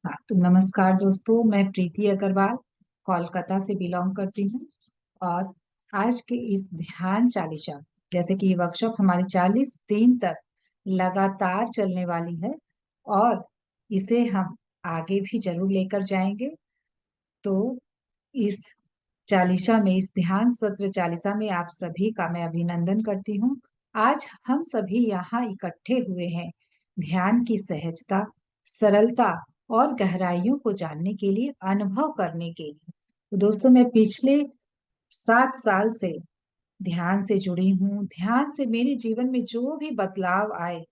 हाँ, तो नमस्कार दोस्तों। मैं प्रीति अग्रवाल कोलकाता से बिलोंग करती हूँ। और आज के इस ध्यान चालीसा, जैसे कि ये वर्कशॉप हमारी 40 दिन तक लगातार चलने वाली है और इसे हम आगे भी जरूर लेकर जाएंगे। तो इस चालीसा में, इस ध्यान सत्र चालीसा में आप सभी का मैं अभिनंदन करती हूँ। आज हम सभी यहाँ इकट्ठे हुए हैं ध्यान की सहजता, सरलता और गहराइयों को जानने के लिए, अनुभव करने के लिए। तो दोस्तों, मैं पिछले 7 साल से ध्यान से जुड़ी हूँ। ध्यान से मेरे जीवन में जो भी बदलाव आए,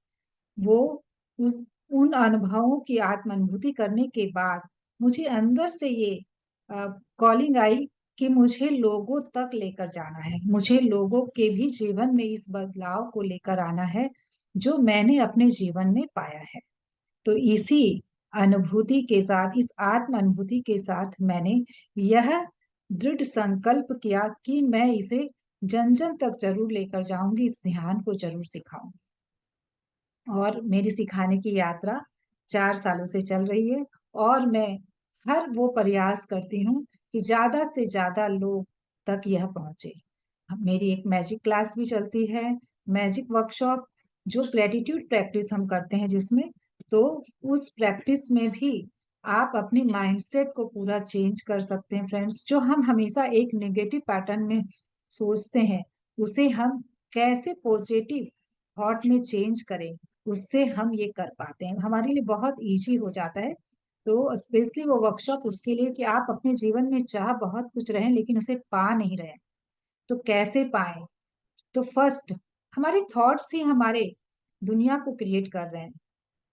वो उस उन अनुभवों की आत्म अनुभूति करने के बाद मुझे अंदर से ये कॉलिंग आई कि मुझे लोगों तक लेकर जाना है, मुझे लोगों के भी जीवन में इस बदलाव को लेकर आना है जो मैंने अपने जीवन में पाया है। तो इसी अनुभूति के साथ, इस आत्म अनुभूति के साथ मैंने यह दृढ़ संकल्प किया कि मैं इसे जन जन तक जरूर लेकर जाऊंगी, इस ध्यान को जरूर सिखाऊंगी। और मेरी सिखाने की यात्रा 4 सालों से चल रही है और मैं हर वो प्रयास करती हूँ कि ज्यादा से ज्यादा लोग तक यह पहुंचे। मेरी एक मैजिक क्लास भी चलती है, मैजिक वर्कशॉप, जो ग्रेटिट्यूड प्रैक्टिस हम करते हैं जिसमें, तो उस प्रैक्टिस में भी आप अपने माइंडसेट को पूरा चेंज कर सकते हैं फ्रेंड्स। जो हम हमेशा एक नेगेटिव पैटर्न में सोचते हैं, उसे हम कैसे पॉजिटिव थॉट में चेंज करें, उससे हम ये कर पाते हैं। हमारे लिए बहुत इजी हो जाता है। तो स्पेशली वो वर्कशॉप उसके लिए कि आप अपने जीवन में चाह बहुत कुछ रहे लेकिन उसे पा नहीं रहे, तो कैसे पाए। तो फर्स्ट, हमारे थॉट्स ही हमारे दुनिया को क्रिएट कर रहे हैं।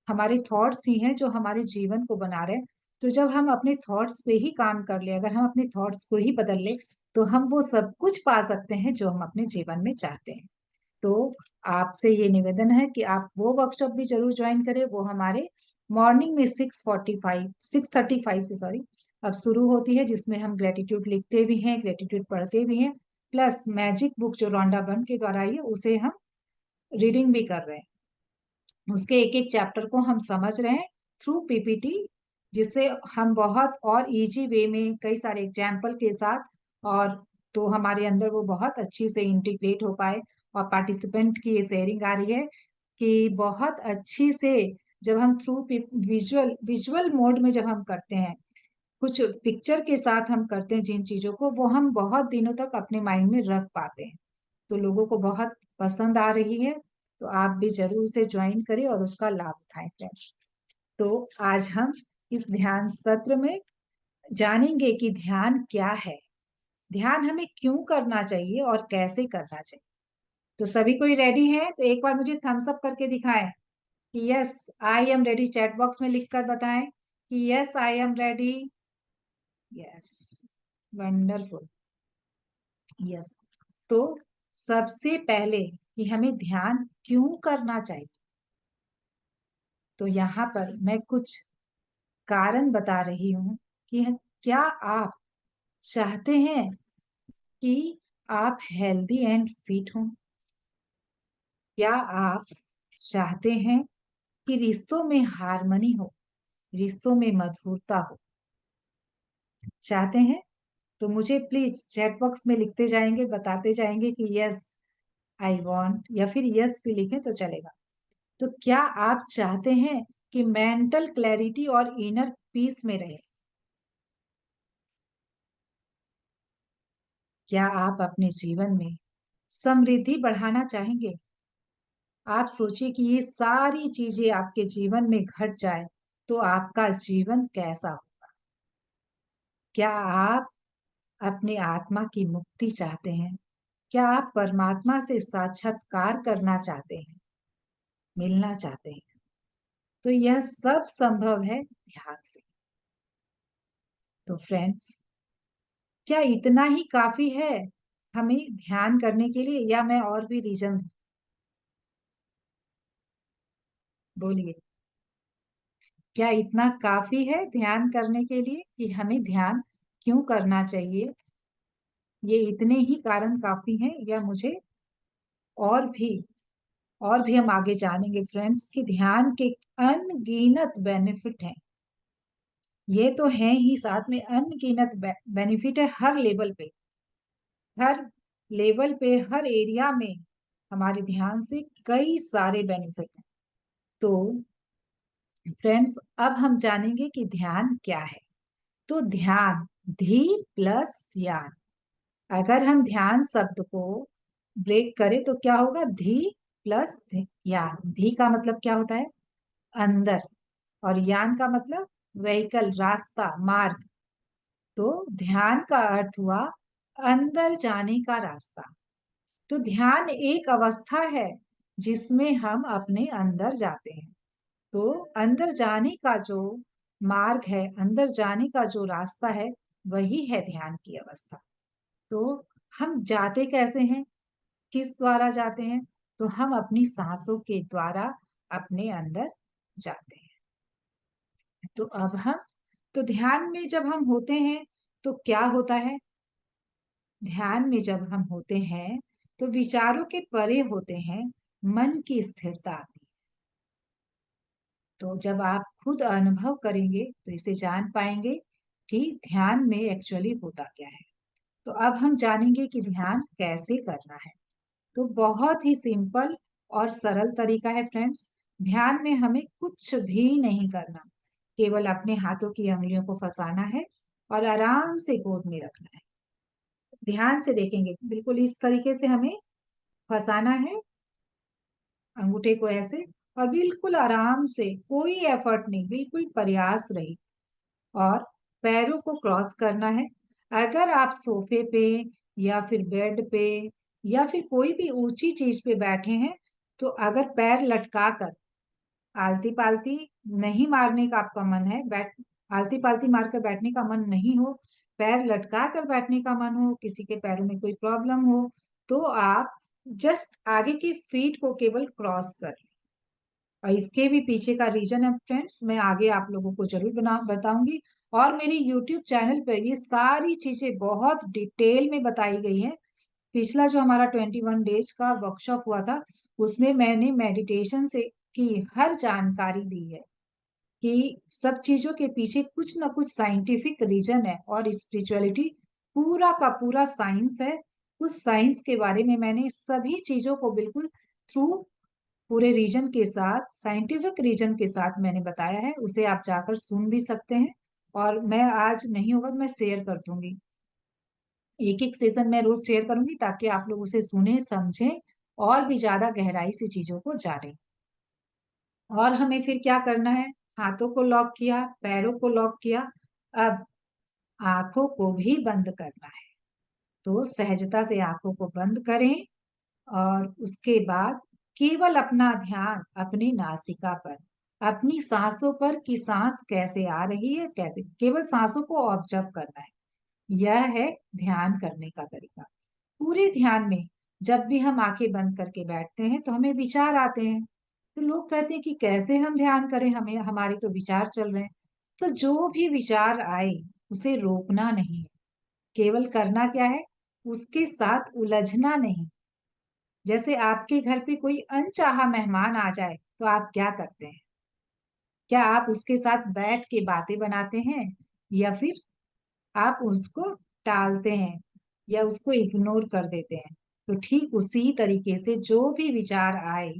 हमारे थॉट्स ही हैं जो हमारे जीवन को बना रहे हैं। तो जब हम अपने थॉट्स पे ही काम कर ले, अगर हम अपने थॉट्स को ही बदल ले, तो हम वो सब कुछ पा सकते हैं जो हम अपने जीवन में चाहते हैं। तो आपसे ये निवेदन है कि आप वो वर्कशॉप भी जरूर ज्वाइन करें। वो हमारे मॉर्निंग में 6:35 से सॉरी अब शुरू होती है, जिसमें हम ग्रेटिट्यूड लिखते भी हैं, ग्रेटिट्यूड पढ़ते भी हैं, प्लस मैजिक बुक जो रोंडा बर्न के द्वारा आई है उसे हम रीडिंग भी कर रहे हैं। उसके एक एक चैप्टर को हम समझ रहे हैं थ्रू पीपीटी, जिससे हम बहुत और इजी वे में कई सारे एग्जाम्पल के साथ, और तो हमारे अंदर वो बहुत अच्छी से इंटीग्रेट हो पाए। और पार्टिसिपेंट की ये शेयरिंग आ रही है कि बहुत अच्छी से, जब हम थ्रू विजुअल विजुअल मोड में जब हम करते हैं, कुछ पिक्चर के साथ हम करते हैं जिन चीजों को, वो हम बहुत दिनों तक अपने माइंड में रख पाते हैं। तो लोगों को बहुत पसंद आ रही है। तो आप भी जरूर उसे ज्वाइन करें और उसका लाभ उठाएं फ्रेंड्स। तो आज हम इस ध्यान सत्र में जानेंगे कि ध्यान क्या है, ध्यान हमें क्यों करना चाहिए और कैसे करना चाहिए। तो सभी कोई रेडी है तो एक बार मुझे थम्स अप करके दिखाएं कि yes I am ready. Chat box में लिखकर बताएं कि yes I am ready. Yes, wonderful. Yes. तो सबसे पहले कि हमें ध्यान क्यों करना चाहिए, तो यहाँ पर मैं कुछ कारण बता रही हूँ कि क्या आप चाहते हैं कि आप हेल्दी एंड फिट हों? क्या आप चाहते हैं कि रिश्तों में हार्मनी हो, रिश्तों में मधुरता हो? चाहते हैं तो मुझे प्लीज चैट बॉक्स में लिखते जाएंगे, बताते जाएंगे कि यस आई वांट, या फिर यस भी लिखें तो चलेगा। तो क्या आप चाहते हैं कि मेंटल क्लैरिटी और इनर पीस में रहे? क्या आप अपने जीवन में समृद्धि बढ़ाना चाहेंगे? आप सोचिए कि ये सारी चीजें आपके जीवन में घट जाए तो आपका जीवन कैसा हो। क्या आप अपने आत्मा की मुक्ति चाहते हैं? क्या आप परमात्मा से साक्षात्कार करना चाहते हैं, मिलना चाहते हैं? तो यह सब संभव है ध्यान से। तो फ्रेंड्स, क्या इतना ही काफी है हमें ध्यान करने के लिए, या मैं और भी रीजन बोलिए? क्या इतना काफी है ध्यान करने के लिए कि हमें ध्यान क्यों करना चाहिए? ये इतने ही कारण काफी हैं, या मुझे और भी और भी हम आगे जानेंगे फ्रेंड्स कि ध्यान के अनगिनत बेनिफिट हैं। ये तो है ही, साथ में अनगिनत बेनिफिट है हर लेवल पे, हर लेवल पे, हर एरिया में हमारे ध्यान से कई सारे बेनिफिट हैं। तो फ्रेंड्स, अब हम जानेंगे कि ध्यान क्या है। तो ध्यान, धी प्लस यान। अगर हम ध्यान शब्द को ब्रेक करें तो क्या होगा? धी प्लस यान। धी का मतलब क्या होता है? अंदर। और यान का मतलब व्हीकल, रास्ता, मार्ग। तो ध्यान का अर्थ हुआ अंदर जाने का रास्ता। तो ध्यान एक अवस्था है जिसमें हम अपने अंदर जाते हैं। तो अंदर जाने का जो मार्ग है, अंदर जाने का जो रास्ता है, वही है ध्यान की अवस्था। तो हम जाते कैसे हैं? किस द्वारा जाते हैं? तो हम अपनी सांसों के द्वारा अपने अंदर जाते हैं। तो अब हम, तो ध्यान में जब हम होते हैं तो क्या होता है? ध्यान में जब हम होते हैं तो विचारों के परे होते हैं, मन की स्थिरता आती है। तो जब आप खुद अनुभव करेंगे तो इसे जान पाएंगे कि ध्यान में एक्चुअली होता क्या है। तो अब हम जानेंगे कि ध्यान कैसे करना है। तो बहुत ही सिंपल और सरल तरीका है फ्रेंड्स। ध्यान में हमें कुछ भी नहीं करना, केवल अपने हाथों की अंगुलियों को फंसाना है और आराम से गोद में रखना है। ध्यान से देखेंगे, बिल्कुल इस तरीके से हमें फंसाना है अंगूठे को ऐसे, और बिल्कुल आराम से, कोई एफर्ट नहीं, बिल्कुल प्रयास रहित, और पैरों को क्रॉस करना है। अगर आप सोफे पे या फिर बेड पे या फिर कोई भी ऊंची चीज पे बैठे हैं तो अगर पैर लटका कर आलती पालती नहीं मारने का आपका मन है, बैठ आलती पालती मारकर बैठने का मन नहीं हो, पैर लटका कर बैठने का मन हो, किसी के पैरों में कोई प्रॉब्लम हो, तो आप जस्ट आगे की फीट को केवल क्रॉस कर। और इसके भी पीछे का रीजन है फ्रेंड्स, मैं आगे आप लोगों को जरूर बताऊंगी। और मेरे यूट्यूब चैनल पर ये सारी चीजें बहुत डिटेल में बताई गई हैं। पिछला जो हमारा 21 डेज का वर्कशॉप हुआ था, उसमें मैंने मेडिटेशन से की हर जानकारी दी है कि सब चीजों के पीछे कुछ ना कुछ साइंटिफिक रीजन है, और स्पिरिचुअलिटी पूरा का पूरा साइंस है। उस साइंस के बारे में मैंने सभी चीजों को बिल्कुल थ्रू पूरे रीजन के साथ, साइंटिफिक रीजन के साथ मैंने बताया है। उसे आप जाकर सुन भी सकते हैं, और मैं आज नहीं होगा तो मैं शेयर कर दूंगी। एक एक सेशन मैं रोज शेयर करूंगी ताकि आप लोग उसे सुने, समझें और भी ज्यादा गहराई से चीजों को जानें। और हमें फिर क्या करना है? हाथों को लॉक किया, पैरों को लॉक किया, अब आंखों को भी बंद करना है। तो सहजता से आंखों को बंद करें और उसके बाद केवल अपना ध्यान अपनी नासिका पर, अपनी सांसों पर, कि सांस कैसे आ रही है, कैसे, केवल सांसों को ऑब्जर्व करना है। यह है ध्यान करने का तरीका। पूरे ध्यान में जब भी हम आंखें बंद करके बैठते हैं तो हमें विचार आते हैं। तो लोग कहते हैं कि कैसे हम ध्यान करें, हमें, हमारे तो विचार चल रहे हैं। तो जो भी विचार आए उसे रोकना नहीं है, केवल करना क्या है? उसके साथ उलझना नहीं। जैसे आपके घर पे कोई अनचाहा मेहमान आ जाए तो आप क्या करते हैं? क्या आप उसके साथ बैठ के बातें बनाते हैं, या फिर आप उसको टालते हैं या उसको इग्नोर कर देते हैं? तो ठीक उसी तरीके से जो भी विचार आए,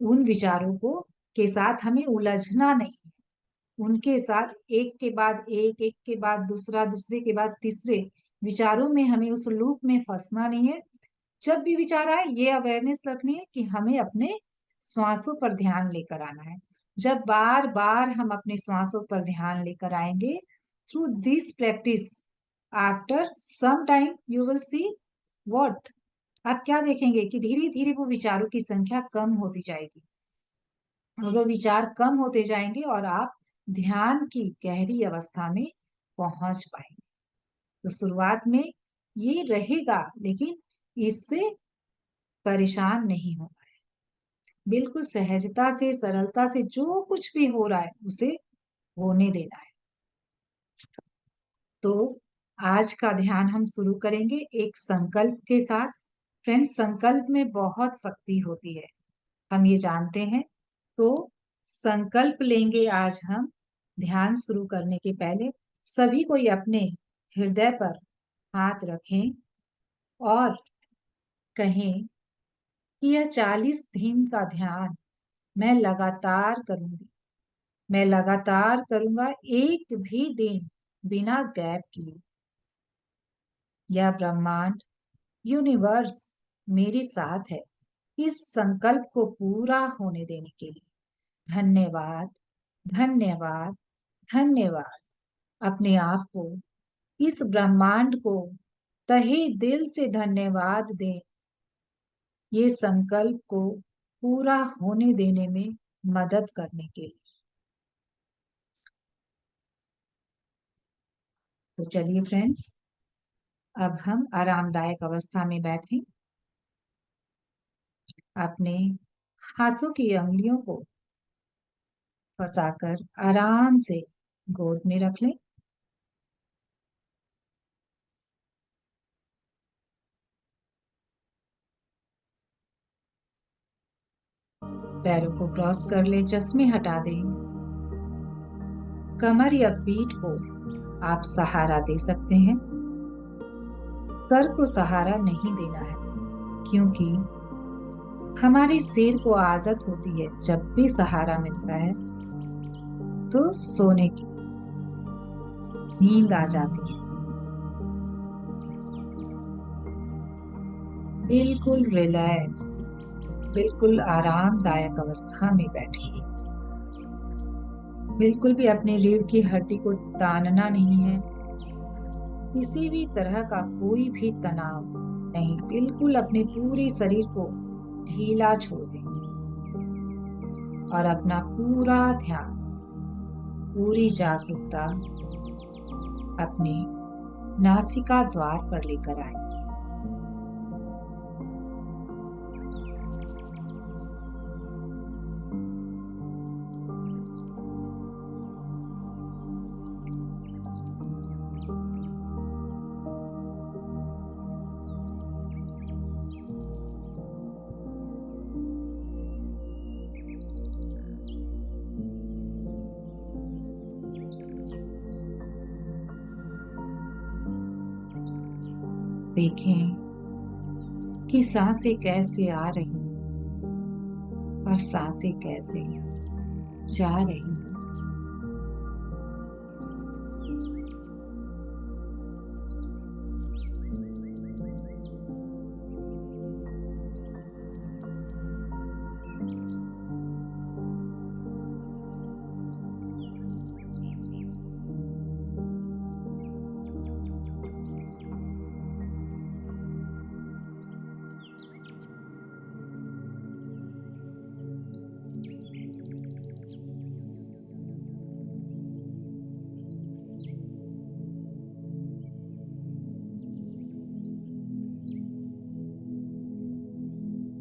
उन विचारों को के साथ हमें उलझना नहीं है। उनके साथ एक के बाद एक के बाद दूसरा, दूसरे के बाद तीसरे विचारों में हमें उस लूप में फंसना नहीं है। जब भी विचार आए ये अवेयरनेस रखनी है कि हमें अपने श्वासों पर ध्यान लेकर आना है। जब बार बार हम अपने श्वासों पर ध्यान लेकर आएंगे through this practice, after some time you will see what, आप क्या देखेंगे कि धीरे धीरे वो विचारों की संख्या कम होती जाएगी, और वो विचार कम होते जाएंगे और आप ध्यान की गहरी अवस्था में पहुंच पाएंगे। तो शुरुआत में ये रहेगा, लेकिन इससे परेशान नहीं होना है। बिल्कुल सहजता से, सरलता से जो कुछ भी हो रहा है उसे होने देना है। तो आज का ध्यान हम शुरू करेंगे एक संकल्प के साथ। फ्रेंड्स, संकल्प में बहुत शक्ति होती है, हम ये जानते हैं। तो संकल्प लेंगे आज हम ध्यान शुरू करने के पहले सभी कोई अपने हृदय पर हाथ रखें और कहें कि यह 40 दिन का ध्यान मैं लगातार करूंगी। मैं लगातार करूंगा, एक भी दिन बिना गैप किए। यह ब्रह्मांड, यूनिवर्स मेरे साथ है इस संकल्प को पूरा होने देने के लिए। धन्यवाद, धन्यवाद, धन्यवाद। अपने आप को, इस ब्रह्मांड को तहे दिल से धन्यवाद दें, ये संकल्प को पूरा होने देने में मदद करने के लिए। तो चलिए फ्रेंड्स, अब हम आरामदायक अवस्था में बैठें। अपने हाथों की अंगुलियों को फंसाकर आराम से गोद में रख लें। पैरों को क्रॉस कर लें, चश्मे हटा दें। कमर या पीठ को आप सहारा दे सकते हैं। सर को सहारा नहीं देना है, क्योंकि हमारे सिर को आदत होती है जब भी सहारा मिलता है तो सोने की, नींद आ जाती है। बिल्कुल रिलैक्स, बिल्कुल आरामदायक अवस्था में बैठिए। बिल्कुल भी अपने रीढ़ की हड्डी को तानना नहीं है, किसी भी तरह का कोई भी तनाव नहीं। बिल्कुल अपने पूरे शरीर को ढीला छोड़ दें और अपना पूरा ध्यान, पूरी जागरूकता अपने नासिका द्वार पर लेकर आए। देखें कि सांसें कैसे आ रही और सांसें कैसे जा रही।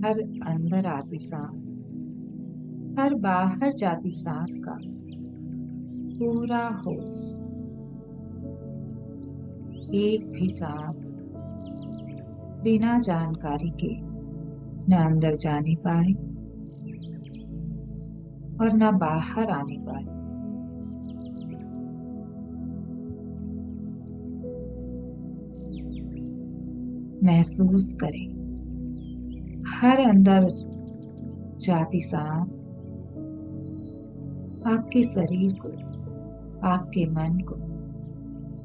हर अंदर आती सांस, हर बाहर जाती सांस का पूरा होश। एक भी सांस बिना जानकारी के न अंदर जाने पाए और न बाहर आने पाए। महसूस करें हर अंदर जाती सांस आपके शरीर को, आपके मन को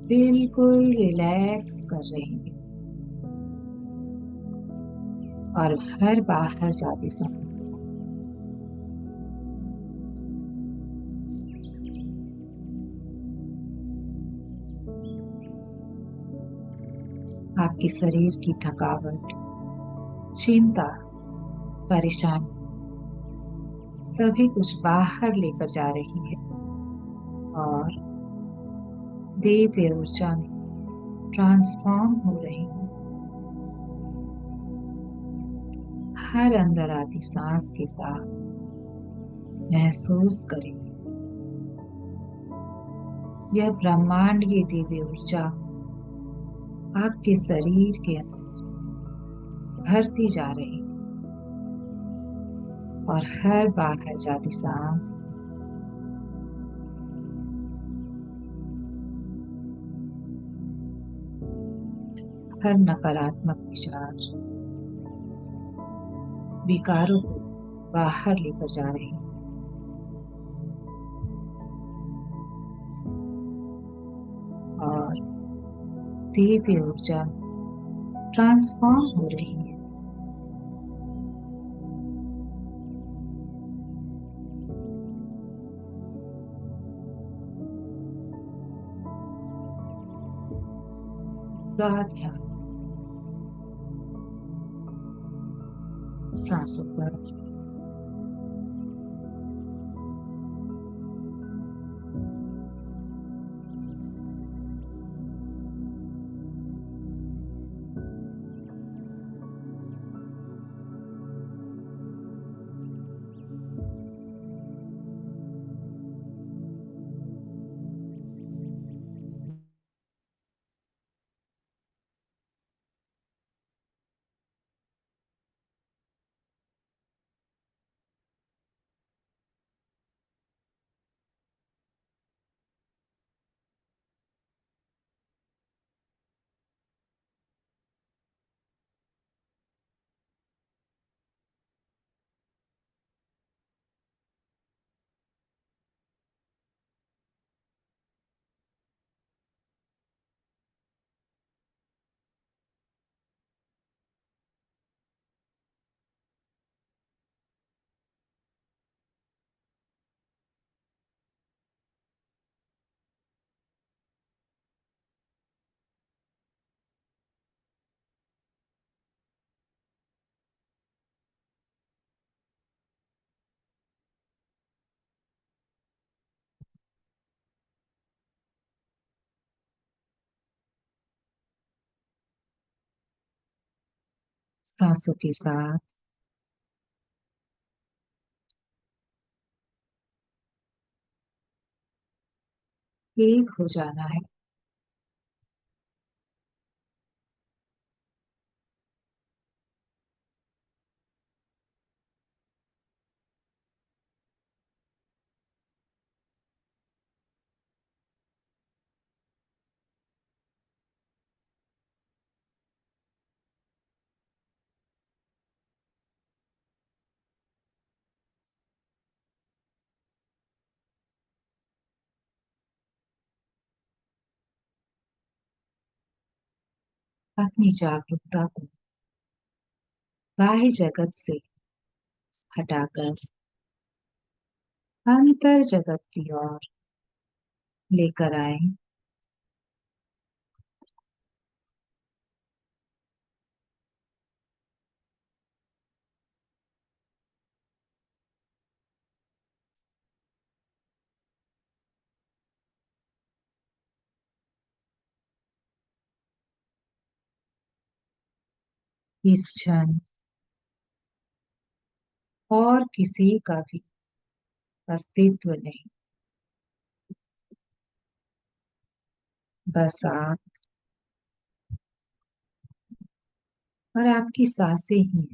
बिल्कुल रिलैक्स कर रही है, और हर बाहर जाती सांस आपके शरीर की थकावट, चिंता, परेशानी सभी कुछ बाहर लेकर जा रही है और दिव्य ऊर्जा में ट्रांसफॉर्म हो रही है। हर अंदर आती सांस के साथ महसूस करें यह ब्रह्मांड की दिव्य ऊर्जा आपके शरीर के अंदर भरती जा रही है, और हर बाहर जाती सांस हर नकारात्मक विचार विकारों को बाहर लेकर जा रहे हैं और दिव्य ऊर्जा ट्रांसफॉर्म हो रही है। पूरा ध्यान सांसों पर। सांसों के साथ एक हो जाना है। अपनी जागरूकता को बाह्य जगत से हटाकर अंतर जगत की ओर लेकर आए। इस क्षण और किसी का भी अस्तित्व नहीं, बस आप और आपकी सांसें ही हैं।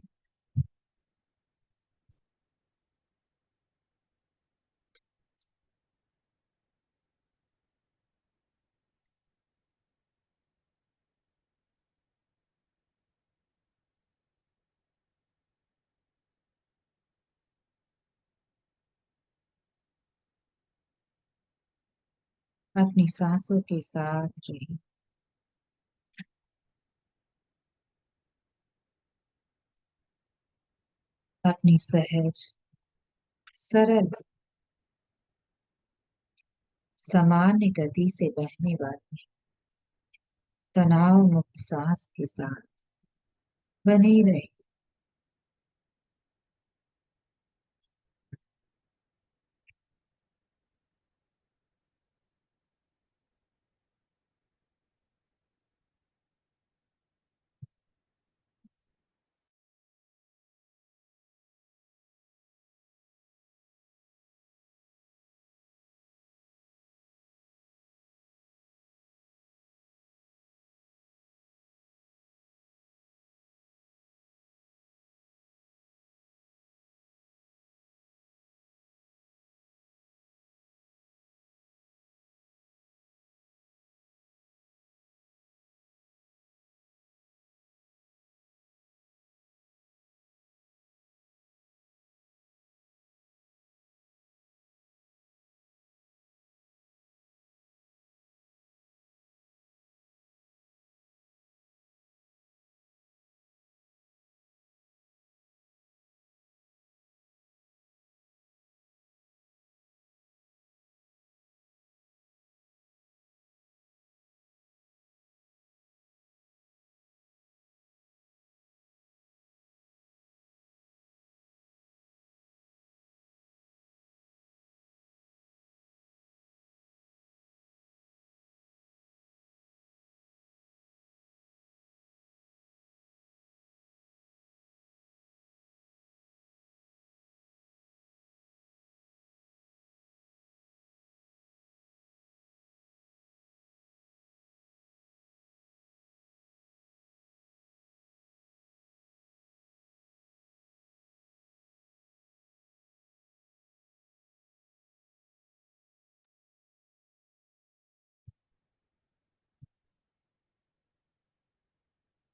अपनी सांसों के साथ रहिए। अपनी सहज, सरल, सामान्य गति से बहने वाली तनाव मुक्त सांस के साथ बने रहे।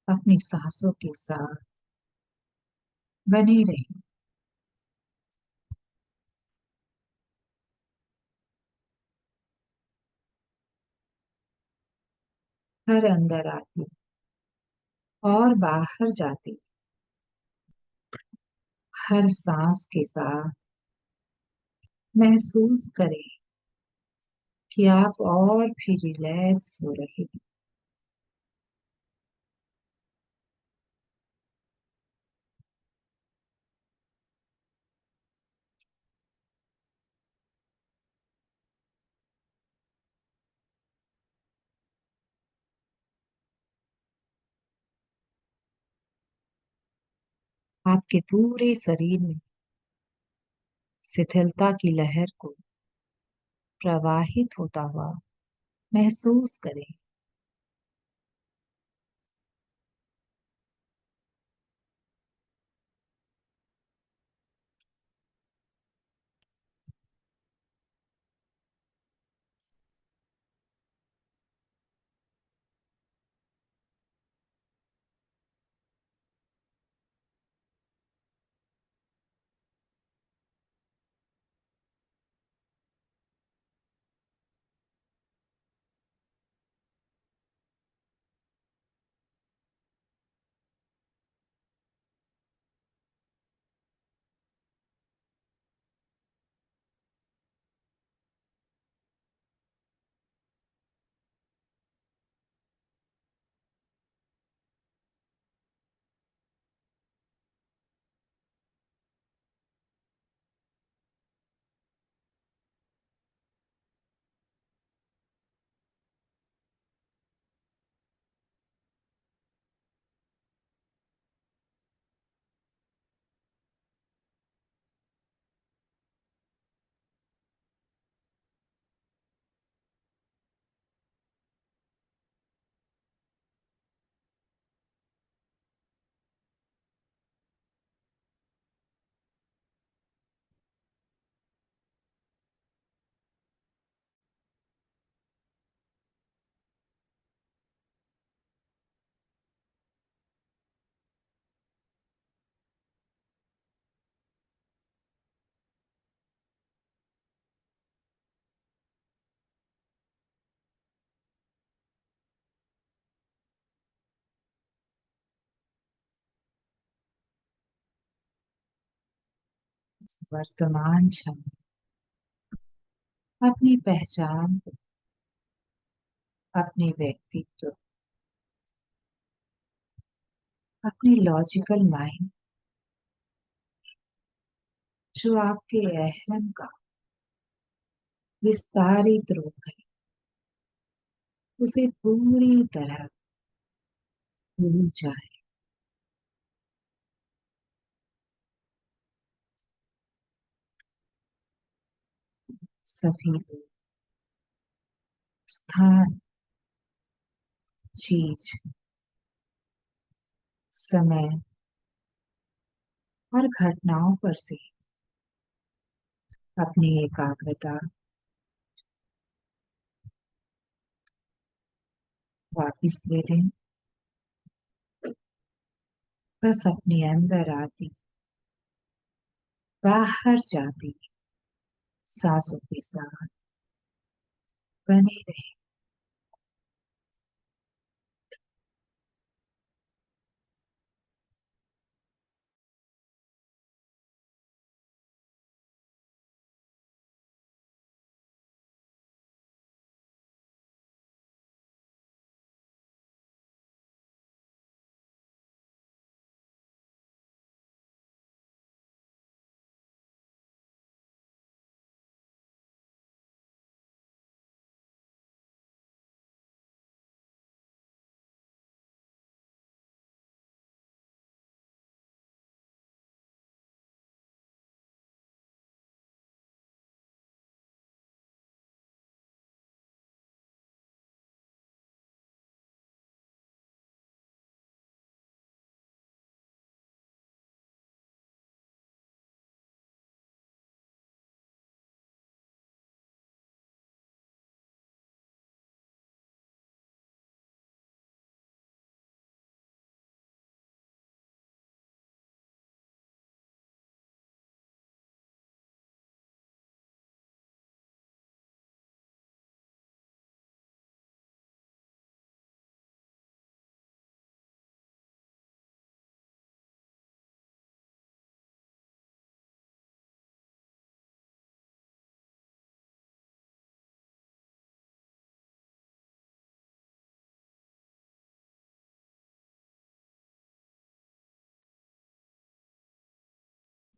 अपनी सांसों के साथ बने रहे। हर अंदर आती और बाहर जाती हर सांस के साथ महसूस करें कि आप और भी रिलैक्स हो रहे हैं। आपके पूरे शरीर में शिथिलता की लहर को प्रवाहित होता हुआ महसूस करें। इस वर्तमान क्षण अपनी पहचान, अपने व्यक्तित्व, अपनी लॉजिकल माइंड जो आपके अहम का विस्तारित रूप है, उसे पूरी तरह भूल जाए। सभी लोग, स्थान, चीज, समय और घटनाओं पर से अपनी एकाग्रता वापिस ले लें। बस अपने अंदर आती, बाहर जाती सांसों के साथ बने रहें।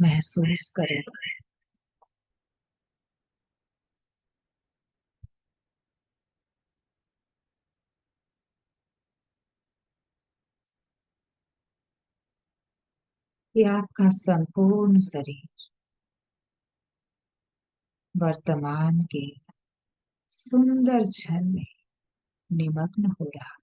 महसूस करें कि आपका संपूर्ण शरीर वर्तमान के सुंदर क्षण में निमग्न हो रहा।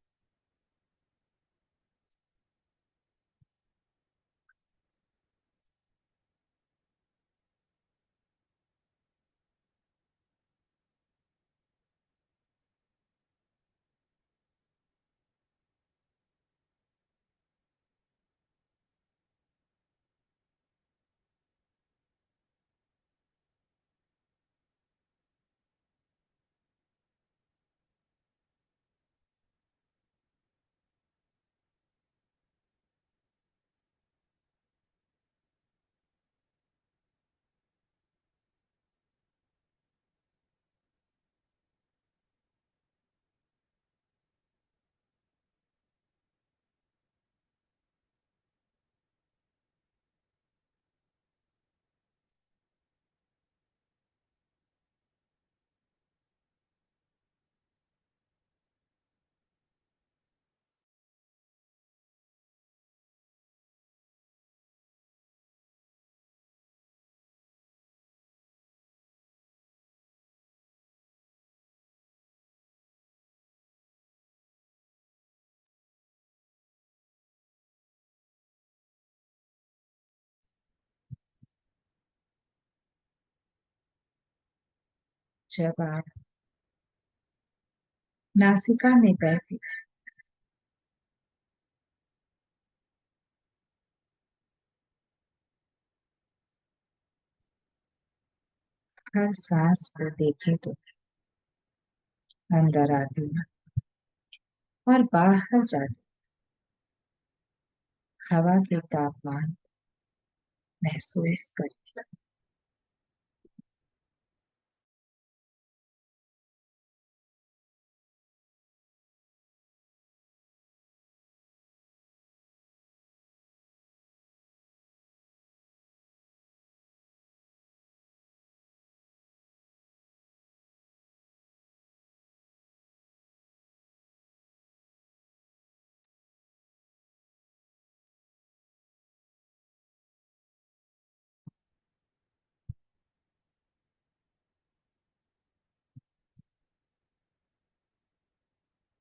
जब आप नासिका में बहती हर सांस को देखे तो अंदर आती और बाहर जाती हवा के तापमान महसूस करें।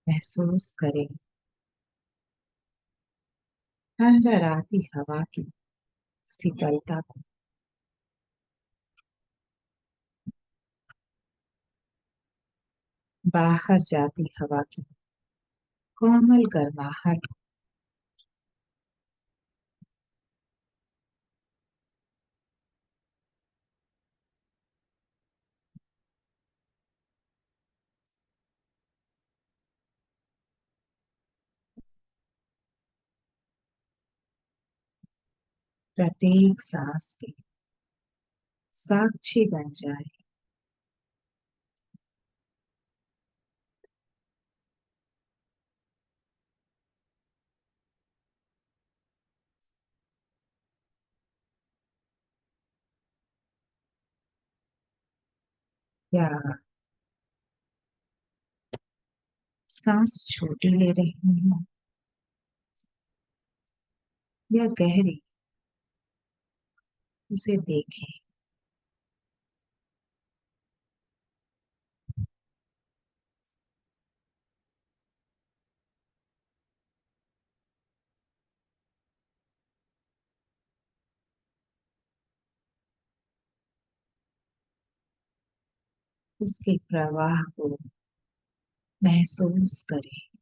महसूस करें अंदर आती हवा की शीतलता को, बाहर जाती हवा की कोमल गर्माहट। प्रत्येक सांस के साक्षी बन जाए। या सांस छोटी ले रही हूँ या गहरी, उसे देखें। उसके प्रवाह को महसूस करें।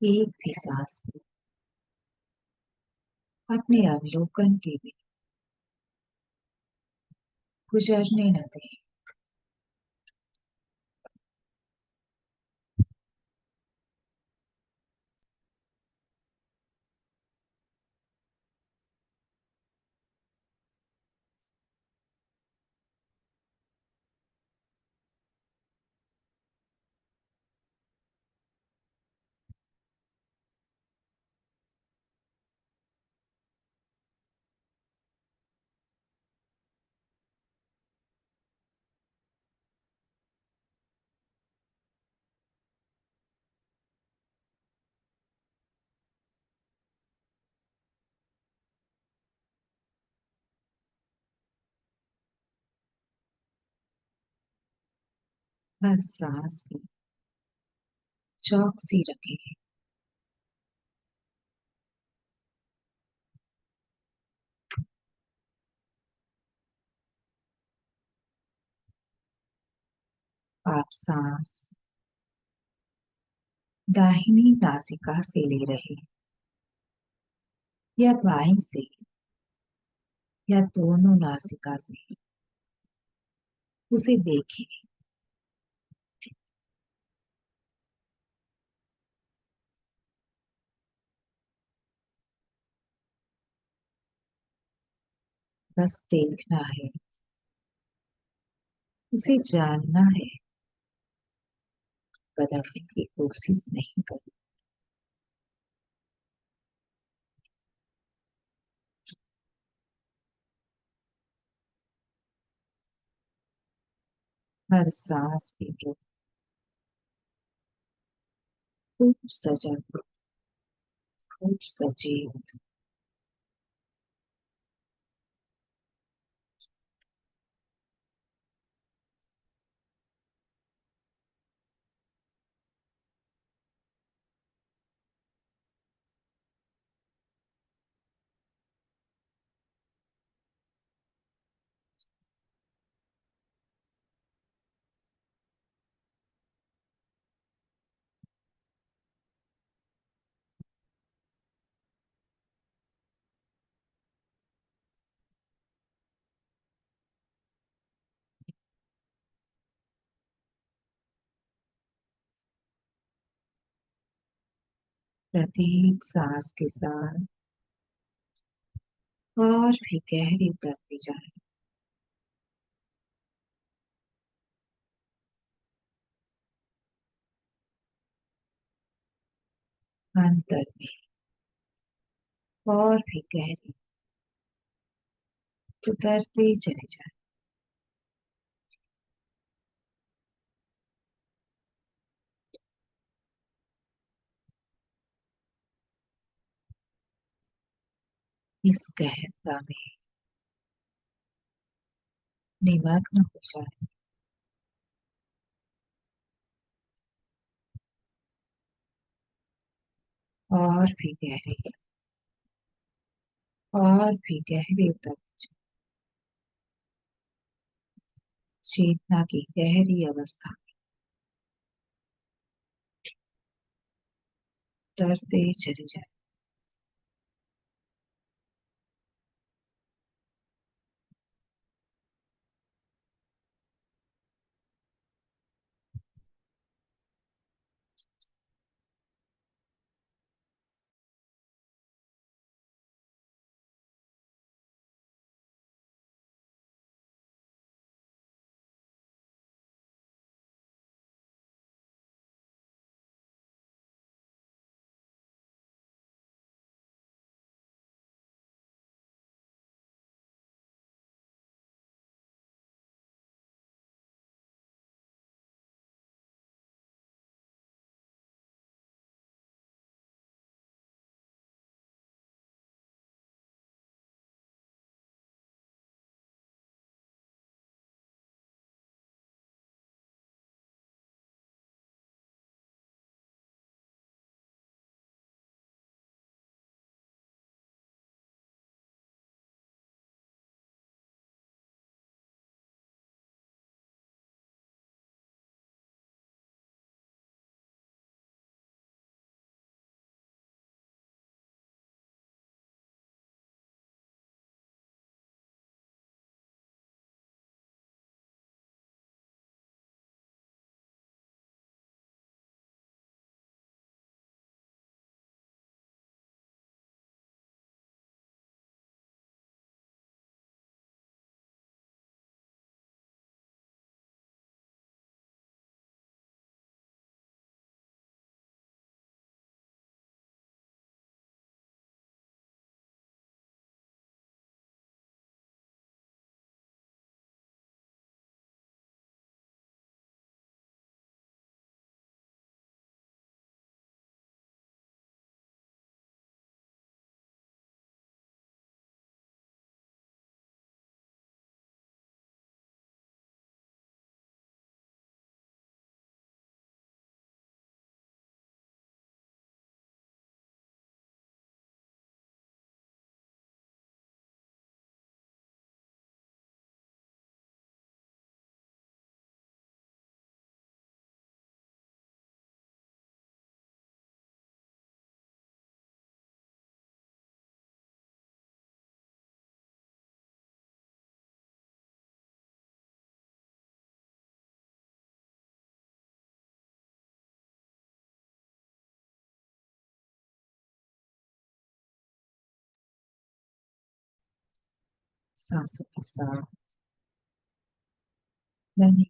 एक भी सांस को अपने अवलोकन के भी गुजरने न दें। हर सांस की चौकसी रखें। आप सांस दाहिनी नासिका से ले रहे हैं या बाईं से या दोनों नासिका से, उसे देखें। बस देखना है, उसे जानना है, बदलने की कोशिश नहीं करनी। हर सांस के लिए खूब सजग, खूब सचेत। प्रत्येक सांस के साथ और भी गहरे उतरते जाए। अंतर में और भी गहरे उतरते चले जाए। इस गहरता में निमग्न हो जाए और भी गहरे, और भी गहरे उतरते जाए। चेतना की गहरी अवस्था उतरते चले जाए। सांसों के साथ। नहीं।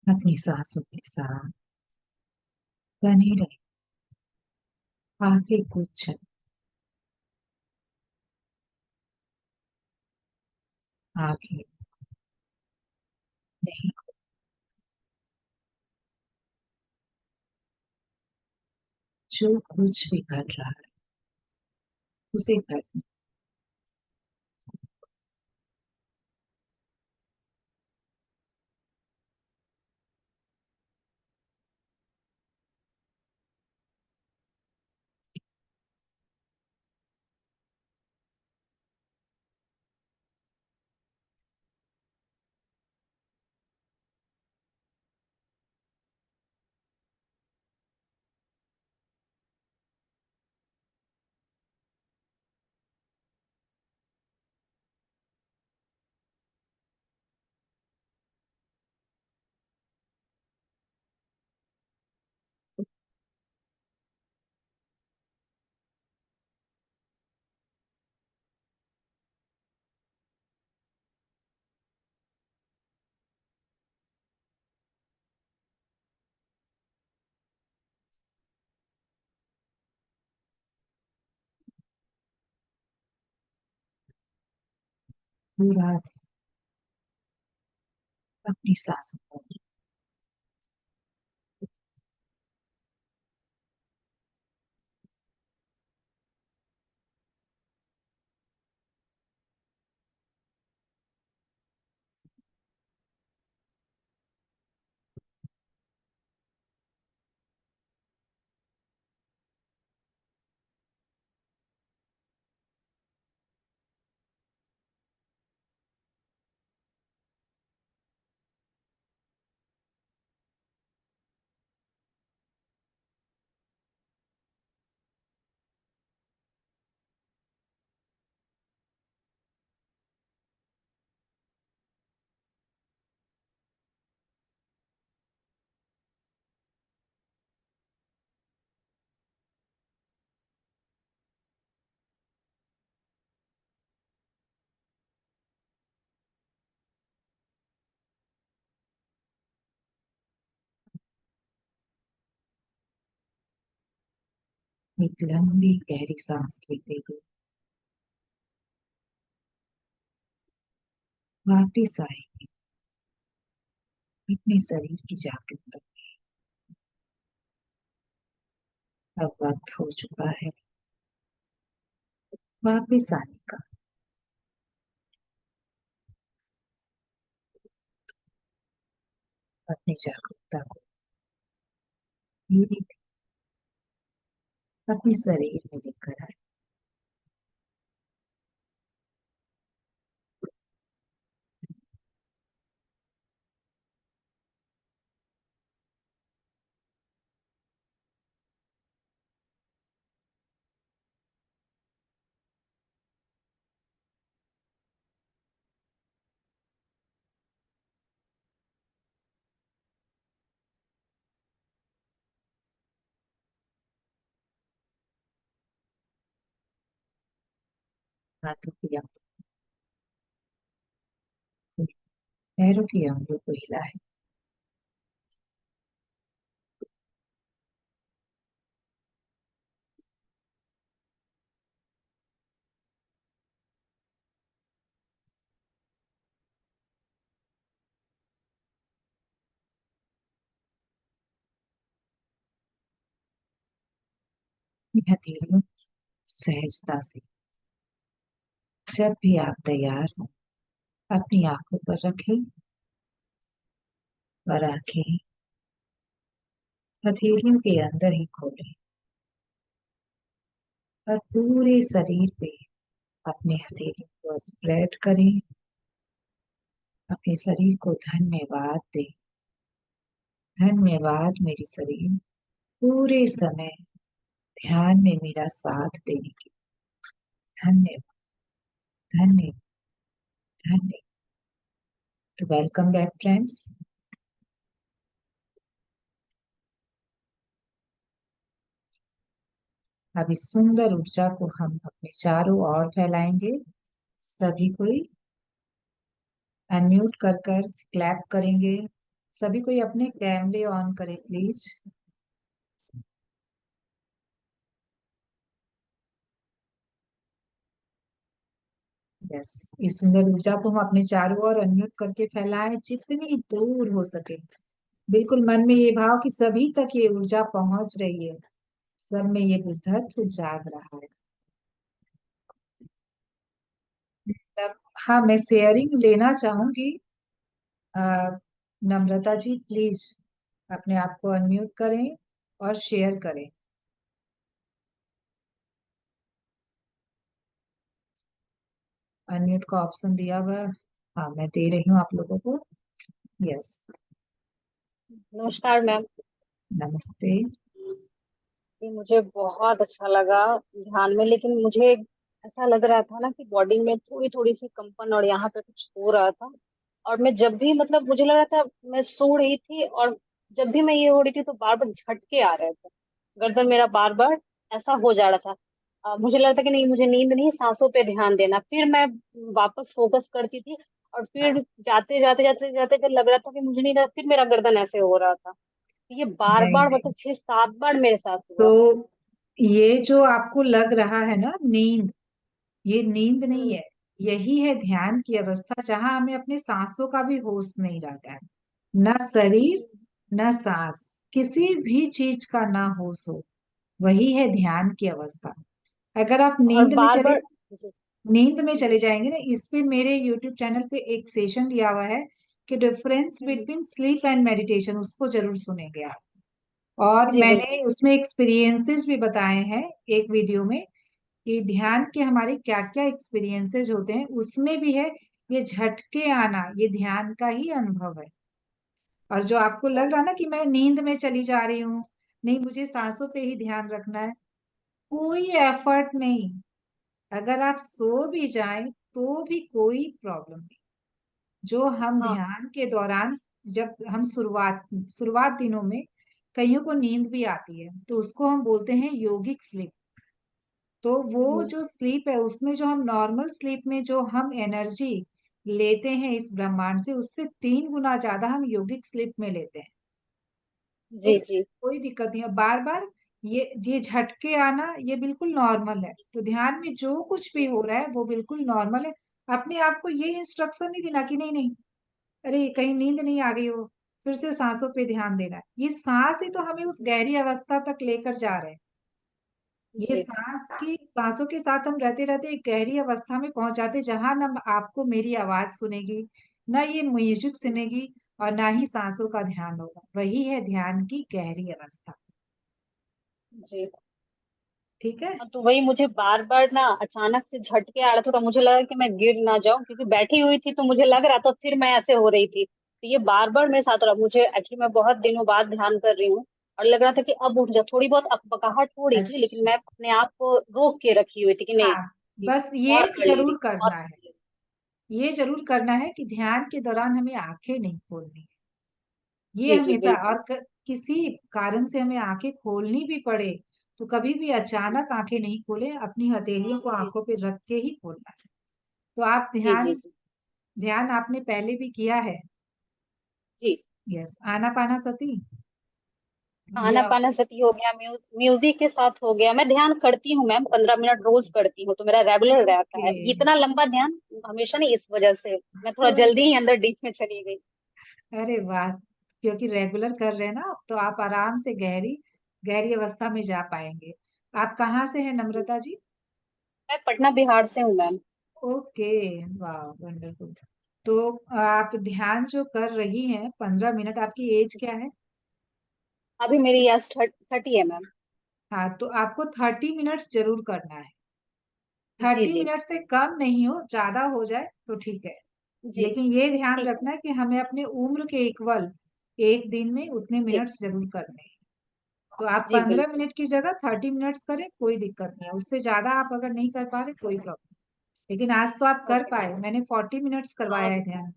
अपनी सांसों के साथ बने रहे। आगे कुछ क्षण आगे नहीं, जो कुछ भी घट रहा है उसे घटने पूरा अपनी सांसों पर। एक लंबी गहरी सांस लेते हुए वापिस आए अपने शरीर की जागरूकता। अब वक्त हो चुका है वापिस आने का। अपनी जागरूकता को धीरे धीरे अपने शरीर में लेकर आए। हाथों की पैरों की अंगुलियों को हिलाए। अपनी हथेलियों सहजता से। जब भी आप तैयार हो अपनी आंखों पर रखें और आंखें हथेलियों के अंदर ही खोलें और पूरे शरीर पे अपने हथेलियों को स्प्रेड करें। अपने शरीर को धन्यवाद दें। धन्यवाद मेरी शरीर पूरे समय ध्यान में मेरा साथ देने के। धन्यवाद। धन्यवाद। धन्यवाद। तो वेलकम बैक फ्रेंड्स। अब इस सुंदर ऊर्जा को हम अपने चारों ओर फैलाएंगे। सभी कोई अनम्यूट कर कर क्लैप करेंगे। सभी कोई अपने कैमरे ऑन करे प्लीज। यस, इस सुंदर ऊर्जा को हम अपने चारों ओर अनम्यूट करके फैलाएं जितनी दूर हो सके। बिल्कुल मन में ये भाव कि सभी तक ये ऊर्जा पहुंच रही है, सब में ये बुद्धत्व जाग रहा है। तब हाँ, मैं शेयरिंग लेना चाहूंगी। अ, नम्रता जी प्लीज अपने आप को अनम्यूट करें और शेयर करें। अनम्यूट का ऑप्शन दिया हुआ है। हाँ, मैं दे रही हूँ आप लोगों को। यस। नमस्कार मैम। नमस्ते। ये मुझे बहुत अच्छा लगा ध्यान में, लेकिन मुझे ऐसा लग रहा था ना कि बॉडी में थोड़ी थोड़ी सी कंपन और यहाँ पे कुछ हो रहा था। और मैं जब भी मतलब मुझे लग रहा था मैं सो रही थी, और जब भी मैं ये हो रही थी तो बार बार झटके आ रहे थे। गर्दन मेरा बार बार ऐसा हो जा रहा था। मुझे लग रहा था कि नहीं, मुझे नींद नहीं, सांसों पे ध्यान देना। फिर मैं वापस फोकस करती थी, और फिर जाते जाते जाते जाते फिर लग रहा था कि मुझे नहीं रहा, फिर मेरा गर्दन ऐसे हो रहा था। ये बार नहीं बार नहीं, मतलब 6-7 बार मेरे साथ हुआ। तो ये जो आपको लग रहा है ना नींद, ये नींद नहीं हम्म। है। यही है ध्यान की अवस्था जहां हमें अपने सांसों का भी होश नहीं रहता है। न शरीर, न सांस, किसी भी चीज का ना होश हो, वही है ध्यान की अवस्था। अगर आप और बार बार। जी। नींद में चले जी। जाएंगे ना, इस पे मेरे यूट्यूब चैनल पे एक सेशन दिया हुआ है कि difference hmm. Between sleep and meditation, उसको जरूर सुनेंगे आप। और जी मैंने बिल्कुल। उसमें एक्सपीरियंसेस भी बताए हैं एक वीडियो में, कि ध्यान के हमारे क्या क्या एक्सपीरियंसेस होते हैं, उसमें भी है ये झटके आना, ये ध्यान का ही अनुभव है। और जो आपको लग रहा ना कि मैं नींद में चली जा रही हूँ, नहीं मुझे सांसों पे ही ध्यान रखना है, कोई एफर्ट नहीं। अगर आप सो भी जाएं तो भी कोई प्रॉब्लम नहीं। जो हम हाँ। ध्यान के दौरान, जब हम शुरुआत शुरुआत दिनों में कईयों को नींद भी आती है, तो उसको हम बोलते हैं योगिक स्लीप। तो वो हम्म। जो स्लीप है, उसमें जो हम नॉर्मल स्लीप में जो हम एनर्जी लेते हैं इस ब्रह्मांड से, उससे 3 गुना ज्यादा हम योगिक स्लीप में लेते हैं। तो जी जी। कोई दिक्कत नहीं है बार बार ये झटके आना, ये बिल्कुल नॉर्मल है। तो ध्यान में जो कुछ भी हो रहा है वो बिल्कुल नॉर्मल है। अपने आप को ये इंस्ट्रक्शन नहीं देना कि नहीं नहीं, अरे कहीं नींद नहीं आ गई हो, फिर से सांसों पे ध्यान देना है। ये सांस ही तो हमें उस गहरी अवस्था तक लेकर जा रहे हैं। ये जी सांसों के साथ हम रहते रहते एक गहरी अवस्था में पहुंच जाते हैं, जहां ना आपको मेरी आवाज सुनेगी, ना ये म्यूजिक सुनेगी, और ना ही सांसों का ध्यान होगा। वही है ध्यान की गहरी अवस्था। जी। ठीक है। हाँ, तो वही मुझे बार बार ना अचानक से झटके आ रहा था, तो मुझे लगा कि मैं गिर ना जाऊं, क्योंकि बैठी हुई थी तो मुझे लग रहा था, फिर मैं ऐसे हो रही थी, तो ये बार बार मेरे साथ हो रहा। मुझे एक्चुअली मैं बहुत दिनों बाद ध्यान कर रही हूँ, और लग रहा था कि अब उठ जा। थोड़ी बहुत अकबकाहट हो रही थी, लेकिन अच्छा। मैं अपने आप को रोक के रखी हुई थी कि नहीं, हाँ, कि बस ये और कर ले रही जरूर हूँ, और करना है। कर ले रही ये जरूर करना है कि ध्यान के दौरान हमें आंखें नहीं खोलनी है। हूँ। ये जी जी हमेशा, बिल्कुल। और किसी कारण से हमें आंखें खोलनी भी पड़े तो कभी भी अचानक आंखें नहीं खोले, अपनी हथेलियों को जी आंखों पे रख के ही खोलना है। तो आप जी जी ध्यान, जी। ध्यान आपने पहले भी किया है। जी। यस, आना पाना सती खाना या पाना सती हो गया, म्यूजिक के साथ हो गया। मैं ध्यान करती हूँ मैम, 15 मिनट रोज करती हूँ, तो मेरा रेगुलर रहता ओके। है। इतना लंबा ध्यान हमेशा नहीं, इस वजह से मैं थोड़ा जल्दी ही अंदर डीप में चली गई। अरे वाह, क्योंकि रेगुलर कर रहे हैं ना, तो आप आराम से गहरी गहरी अवस्था में जा पाएंगे। आप कहाँ से हैं नम्रता जी? मैं पटना बिहार से हूँ मैम। ओके। वाह, वंडरफुल। तो आप ध्यान जो कर रही हैं 15 मिनट, आपकी एज क्या है? अभी मेरी एज 30 है मैम। हाँ, तो आपको 30 मिनट्स जरूर करना है। जी थर्टी जी। मिनट से कम नहीं हो, ज्यादा हो जाए तो ठीक है। जी लेकिन ये ध्यान ठीक है। रखना है कि हमें अपने उम्र के इक्वल एक दिन में उतने जी मिनट्स जरूर करने हैं। तो आप जी 15 मिनट बिल्कुल। की जगह 30 मिनट्स करें, कोई दिक्कत नहीं है। उससे ज्यादा आप अगर नहीं कर पा रहे, कोई प्रॉब्लम। लेकिन आज तो आप कर ओके पाए, मैंने 40 मिनट्स करवाया मैम। है ध्यान।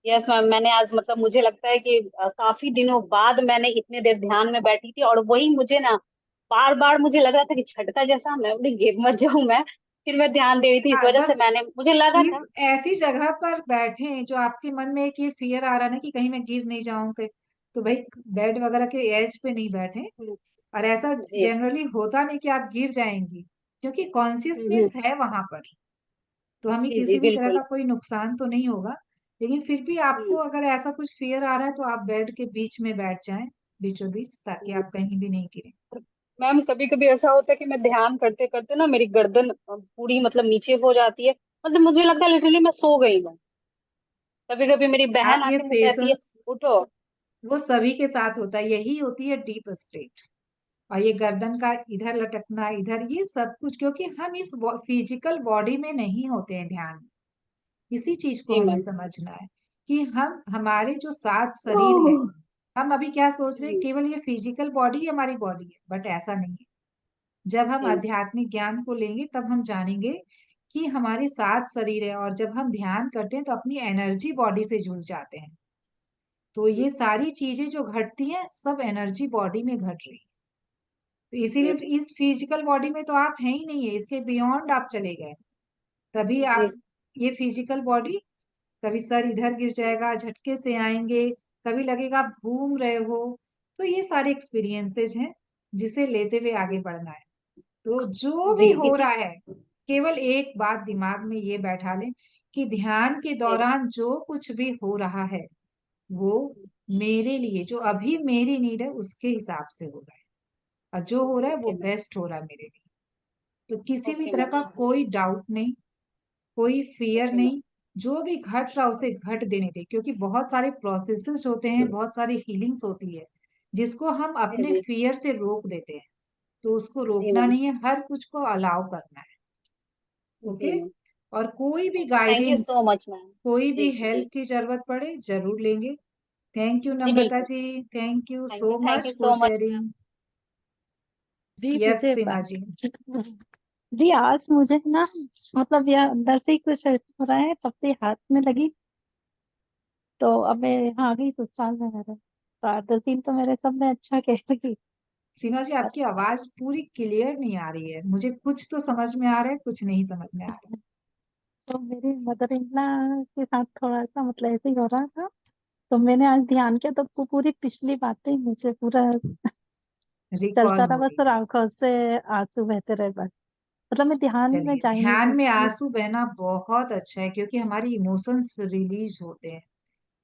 यस मैम, मैंने आज मतलब मुझे लगता है कि काफी दिनों बाद मैंने इतने देर ध्यान में बैठी थी, और वही मुझे ना बार बार मुझे लग रहा था कि झटका जैसा, मैं बोली गिर मत जाऊं मैं। फिर मैं ध्यान दे रही थी, इस हाँ वजह से बस मैंने, मुझे लगा इस था। ऐसी जगह पर बैठे जो आपके मन में एक ये फियर आ रहा है ना कि कहीं मैं गिर नहीं जाऊं कहीं, तो भाई बेड वगैरह के एज पे नहीं बैठे। हम्म, और ऐसा जी। जनरली होता नहीं कि आप गिर जाएंगी, क्योंकि हम्म। कॉन्शियसनेस है वहां पर, तो हमें जी जी किसी भी तरह बिल्कुल। का कोई नुकसान तो नहीं होगा। लेकिन फिर भी आपको हम्म। अगर ऐसा कुछ फियर आ रहा है तो आप बेड के बीच में बैठ जाएं, बीचों बीच, ताकि हम्म। आप कहीं भी नहीं गिरे। मैम कभी कभी ऐसा होता है कि मैं ध्यान करते करते ना मेरी गर्दन पूरी मतलब नीचे हो जाती है, मतलब मुझे लगता है लिटरली मैं सो गई हूँ। कभी कभी मेरी आप बहन ये आके मुझे कहती है सेशंस, उठो। वो सभी के साथ होता है, यही होती है डीप स्टेट। और ये गर्दन का इधर लटकना, इधर, ये सब कुछ क्योंकि हम इस फिजिकल बॉडी में नहीं होते हैं ध्यान में। इसी चीज को जी हमें मैम। समझना है कि हम, हमारे जो सात शरीर है, हम्म। हम अभी क्या सोच रहे हैं केवल ये फिजिकल बॉडी ही हमारी बॉडी है, बट ऐसा नहीं है। जब हम जी आध्यात्मिक ज्ञान को लेंगे तब हम जानेंगे कि हमारे सात शरीर है, और जब हम ध्यान करते हैं तो अपनी एनर्जी बॉडी से जुड़ जाते हैं। तो जी ये सारी चीजें जो घटती हैं सब एनर्जी बॉडी में घट रही है। तो जी इसीलिए इस फिजिकल बॉडी में तो आप हैं ही नहीं है, इसके बियॉन्ड आप चले गए, तभी जी आप ये फिजिकल बॉडी, कभी सर इधर गिर जाएगा, झटके से आएंगे, कभी लगेगा आप घूम रहे हो। तो ये सारे एक्सपीरियंसेस हैं जिसे लेते हुए आगे बढ़ना है। तो जो भी जी हो रहा है, केवल एक बात दिमाग में ये बैठा लें कि ध्यान के जी दौरान जो कुछ भी हो रहा है वो मेरे लिए, जो अभी मेरी नीड है उसके हिसाब से हो रहा है, और जो हो रहा है वो ओके मैम। बेस्ट हो रहा है मेरे लिए। तो किसी भी ओके तरह मैम। का कोई डाउट नहीं, कोई फियर ओके मैम। नहीं। जो भी घट रहा उसे घट देने दे, क्योंकि बहुत सारे प्रोसेसेस होते हैं, बहुत सारी हीलिंग्स होती है जिसको हम जी अपने जी फियर से रोक देते हैं। तो उसको जी रोकना मैम। नहीं है, हर कुछ को अलाउ करना है। जी ओके। मैम। और कोई भी okay, thank you guidance, so much ma'am. कोई जी भी जी हेल्प की जरूरत पड़े जरूर लेंगे। थैंक यू जी नम्रता बिल्कुल। जी, thank you thank you, so thank you much for so much ma'am. Sharing. जी यस मुझे सीमा जी। जी आज मुझे ना मतलब यह अंदर से ही कुछ हो रहा है, तब से हाथ में लगी। तो अब मैं यहाँ आ गई ससुराल में मेरे, तो 8 10 दिन तो मेरे सब में अच्छा कह लगी। सीमा जी आपकी आवाज पूरी क्लियर नहीं आ रही है, मुझे कुछ तो समझ में आ रहा है, कुछ नहीं समझ में आ रहा तो मेरी मदर इन लॉ के साथ थोड़ा सा मतलब ऐसे ही हो रहा था। तो मैंने आज ध्यान किया तो पूरी पिछली बातें मुझे पूरा है, चलता रिकॉल रहा हो बस, रही और है। आंखों से आंसू बहते रहे बस। मतलब मैं ध्यान में चलिए, जा ही नहीं ध्यान रही में थी। आंसू बहना बहुत अच्छा है, क्योंकि हमारी इमोशंस रिलीज होते हैं।